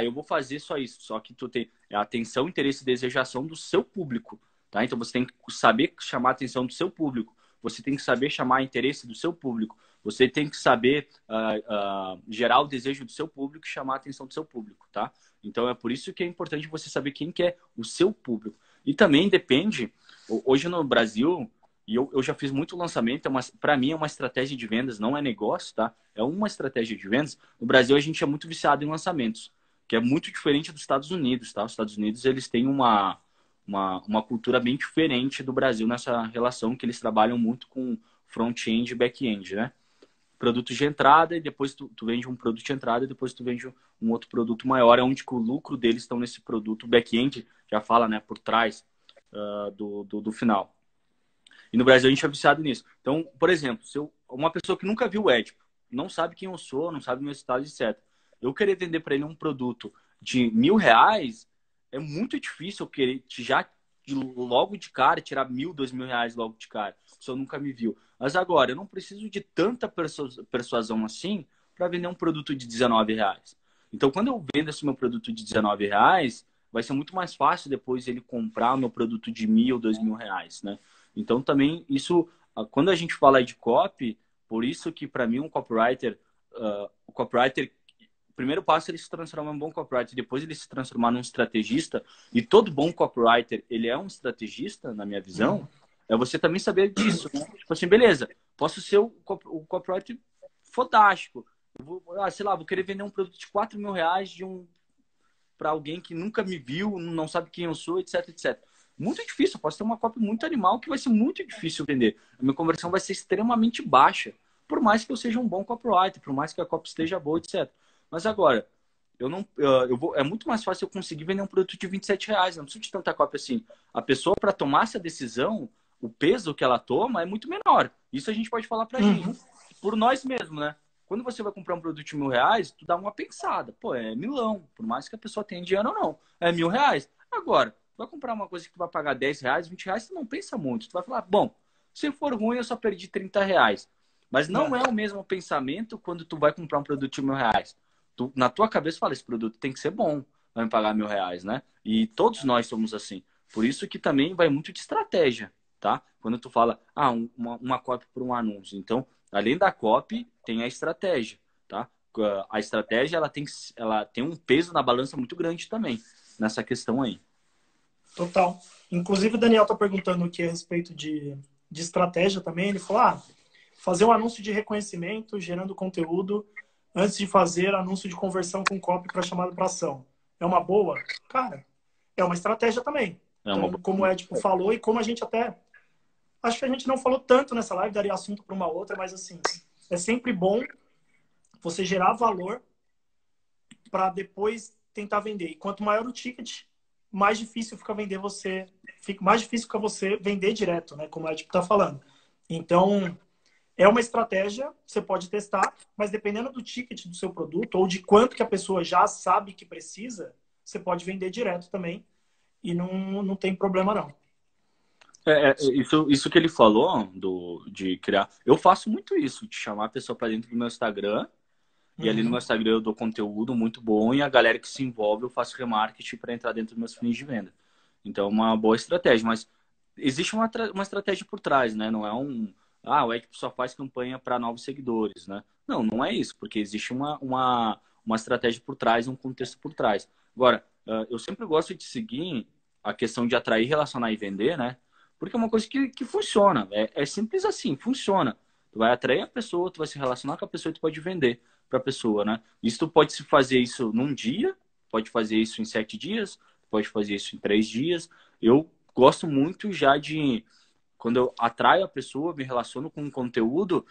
eu vou fazer só isso. Só que tu tem atenção, interesse e desejação do seu público. Tá? Então você tem que saber chamar a atenção do seu público. Você tem que saber chamar interesse do seu público. Você tem que saber gerar o desejo do seu público e chamar a atenção do seu público. Tá? Então é por isso que é importante você saber quem que é o seu público. E também depende, hoje no Brasil, e eu já fiz muito lançamento, para mim é uma estratégia de vendas, não é negócio, tá? É uma estratégia de vendas. No Brasil a gente é muito viciado em lançamentos, que é muito diferente dos Estados Unidos, tá? Os Estados Unidos eles têm uma cultura bem diferente do Brasil nessa relação, que eles trabalham muito com front-end e back-end, né? Produto de entrada e depois tu vende um produto de entrada e depois tu vende um outro produto maior, é onde que o lucro deles estão nesse produto. O back-end já fala, né, por trás do final. E no Brasil a gente é viciado nisso. Então, por exemplo, se uma pessoa que nunca viu o Edipo, não sabe quem eu sou, não sabe meu estado, etc. Eu querer vender para ele um produto de R$1.000, é muito difícil eu querer logo de cara tirar R$1.000, R$2.000 logo de cara, se eu nunca me viu. Mas agora, eu não preciso de tanta persuasão assim para vender um produto de R$19. Então, quando eu vendo esse meu produto de R$19, vai ser muito mais fácil depois ele comprar o meu produto de R$1.000, R$2.000, né? Então, também, isso, quando a gente fala de copy, por isso que, para mim, o copywriter, o primeiro passo é ele se transformar em um bom copywriter, depois ele se transformar num estrategista, e todo bom copywriter, ele é um estrategista, na minha visão, é você também saber disso, né? Tipo assim, beleza, posso ser o copywriter fantástico, vou querer vender um produto de R$4.000 para alguém que nunca me viu, não sabe quem eu sou, etc, etc. Muito difícil, eu posso ter uma copy muito animal que vai ser muito difícil vender. A minha conversão vai ser extremamente baixa, por mais que eu seja um bom copywriter, por mais que a copy esteja boa, etc. Mas agora, é muito mais fácil eu conseguir vender um produto de R$27, não preciso de tanta copy assim. A pessoa, para tomar essa decisão, o peso que ela toma é muito menor. Isso a gente pode falar pra gente, por nós mesmos, né? quando você vai comprar um produto de R$ 1.000, tu dá uma pensada. Pô, é milão. Por mais que a pessoa tenha dinheiro ou não. É R$ 1.000. Agora, tu vai comprar uma coisa que tu vai pagar R$ 10, R$ 20, tu não pensa muito. Tu vai falar, bom, se for ruim, eu só perdi R$ 30. Mas não é o mesmo pensamento quando tu vai comprar um produto de R$ 1.000. Na tua cabeça, fala, esse produto tem que ser bom. Vai me pagar R$ 1.000, né? E todos nós somos assim. Por isso que também vai muito de estratégia, tá? Quando tu fala, uma copy por um anúncio. Então, além da copy, tem a estratégia, tá? A estratégia, ela tem um peso na balança muito grande também, nessa questão aí. Total. Inclusive, o Daniel tá perguntando aqui a respeito de estratégia também. Ele falou, fazer um anúncio de reconhecimento, gerando conteúdo, antes de fazer anúncio de conversão com copy para chamada para ação. É uma boa? Cara, é uma estratégia também. Então, como o Edipo falou, e como a gente até... Acho que a gente não falou tanto nessa live, daria assunto para uma outra, mas assim, é sempre bom você gerar valor para depois tentar vender. E quanto maior o ticket, mais difícil fica você vender direto, né? Como o Edipo está falando. Então, é uma estratégia, você pode testar, mas dependendo do ticket do seu produto ou de quanto que a pessoa já sabe que precisa, você pode vender direto também e não tem problema não. Isso que ele falou de criar. Eu faço muito isso, de chamar a pessoa para dentro do meu Instagram. E ali no meu Instagram eu dou conteúdo muito bom e a galera que se envolve eu faço remarketing para entrar dentro dos meus fundos de venda. Então é uma boa estratégia, mas existe uma estratégia por trás, né? Não é o Edipo só faz campanha para novos seguidores, né? Não é isso, porque existe uma estratégia por trás, um contexto por trás. Agora, eu sempre gosto de seguir a questão de atrair, relacionar e vender, né? Porque é uma coisa que funciona. É simples assim, funciona. Tu vai atrair a pessoa, tu vai se relacionar com a pessoa e tu pode vender para a pessoa, né? Isso tu pode se fazer isso num dia, pode fazer isso em 7 dias, pode fazer isso em 3 dias. Eu gosto muito já de, quando eu atraio a pessoa, me relaciono com um conteúdo,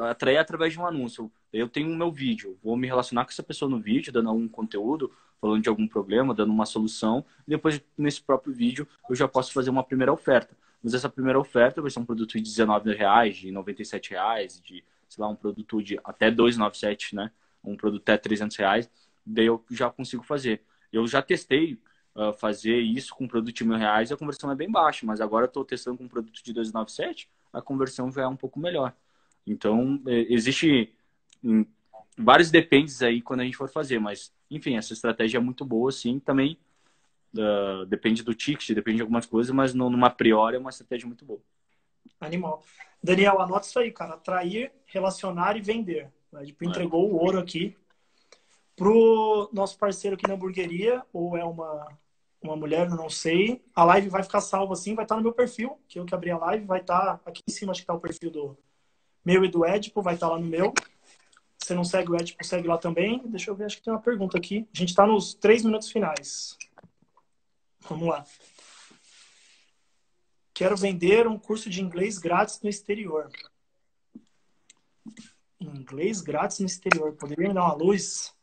atrair através de um anúncio. Eu tenho o meu vídeo, vou me relacionar com essa pessoa no vídeo, dando algum conteúdo, falando de algum problema, dando uma solução. E depois, nesse próprio vídeo, eu já posso fazer uma primeira oferta. Mas essa primeira oferta vai ser um produto de R$19, de R$97, de, sei lá, um produto de até R$297, né? Um produto até R$300. Daí eu já consigo fazer. Eu já testei fazer isso com um produto de R$1.000 e a conversão é bem baixa. Mas agora eu estou testando com um produto de R$297, a conversão já é um pouco melhor. Então, existe vários dependes aí quando a gente for fazer. Mas, enfim, essa estratégia é muito boa, sim. Também depende do ticket, depende de algumas coisas, mas numa priori é uma estratégia muito boa. Animal. Daniel, anota isso aí, cara. Atrair, relacionar e vender. A gente entregou o ouro aqui pro nosso parceiro aqui na hamburgueria, ou é uma mulher, eu não sei. A live vai ficar salva assim, vai estar no meu perfil, que eu que abri a live, vai estar aqui em cima, acho que está o perfil do meu e do Edipo, vai estar lá no meu. Se você não segue o Edipo, segue lá também. Deixa eu ver, acho que tem uma pergunta aqui. A gente está nos 3 minutos finais. Vamos lá. Quero vender um curso de inglês grátis no exterior. Inglês grátis no exterior. Poderia me dar uma luz?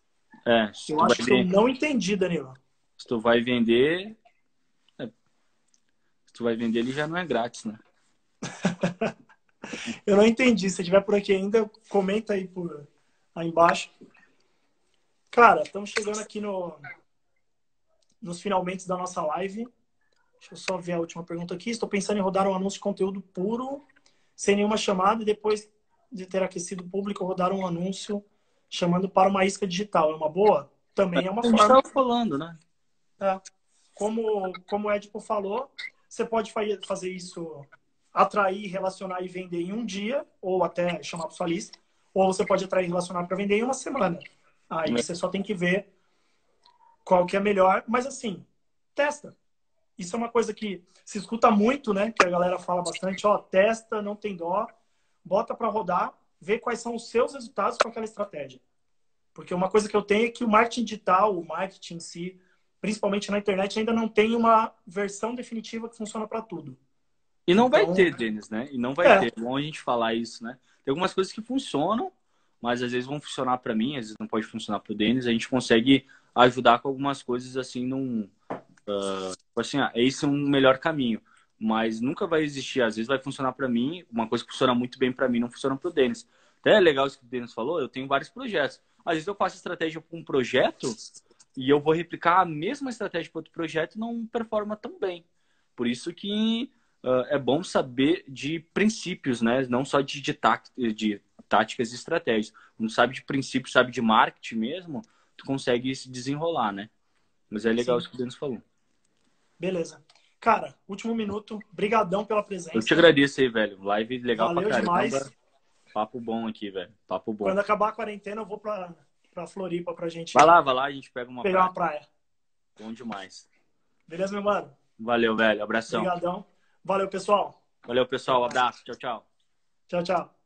Eu acho que eu não entendi, Danilo. Se tu vai vender... Se tu vai vender, ele já não é grátis, né? Eu não entendi. Se tiver por aqui ainda, comenta aí aí embaixo. Cara, estamos chegando aqui nos finalmente da nossa live. Deixa eu só ver a última pergunta aqui. Estou pensando em rodar um anúncio de conteúdo puro, sem nenhuma chamada, e depois de ter aquecido o público, rodar um anúncio chamando para uma isca digital. É uma boa? Também é uma forma. A gente estava falando, né? Como o Edipo falou, você pode fazer isso, atrair, relacionar e vender em um dia, ou até chamar para sua lista, ou você pode atrair e relacionar para vender em uma semana. Aí você só tem que ver qual que é melhor. Mas assim, testa. Isso é uma coisa que se escuta muito, né? Que a galera fala bastante, testa, não tem dó, bota para rodar, vê quais são os seus resultados com aquela estratégia. Porque uma coisa que eu tenho é que o marketing digital, o marketing em si, principalmente na internet, ainda não tem uma versão definitiva que funciona para tudo. E não vai ter, Denis, né? E não vai ter. É bom a gente falar isso, né? Tem algumas coisas que funcionam, mas às vezes vão funcionar para mim, às vezes não pode funcionar para o Denis. A gente consegue ajudar com algumas coisas assim, assim, esse é um melhor caminho. Mas nunca vai existir. Às vezes vai funcionar para mim, uma coisa que funciona muito bem para mim não funciona para o Denis. Até é legal isso que o Denis falou, eu tenho vários projetos. Às vezes eu faço estratégia para um projeto e eu vou replicar a mesma estratégia para outro projeto e não performa tão bem. Por isso que é bom saber de princípios, né? Não só de táticas e estratégias. Não sabe de princípios, sabe de marketing mesmo, tu consegue se desenrolar, né? Mas é legal Sim. isso que o Denis falou. Beleza. Cara, último minuto. Brigadão pela presença. Eu te agradeço aí, velho. Live legal Valeu pra caramba. demais. Papo bom aqui, velho. Papo bom. Quando acabar a quarentena, eu vou pra Floripa pra gente Vai lá, a gente pega uma pegar uma praia. Bom demais. Beleza, meu mano? Valeu, velho. Abração. Obrigadão. Valeu, pessoal. Valeu, pessoal. Abraço. Tchau, tchau. Tchau, tchau.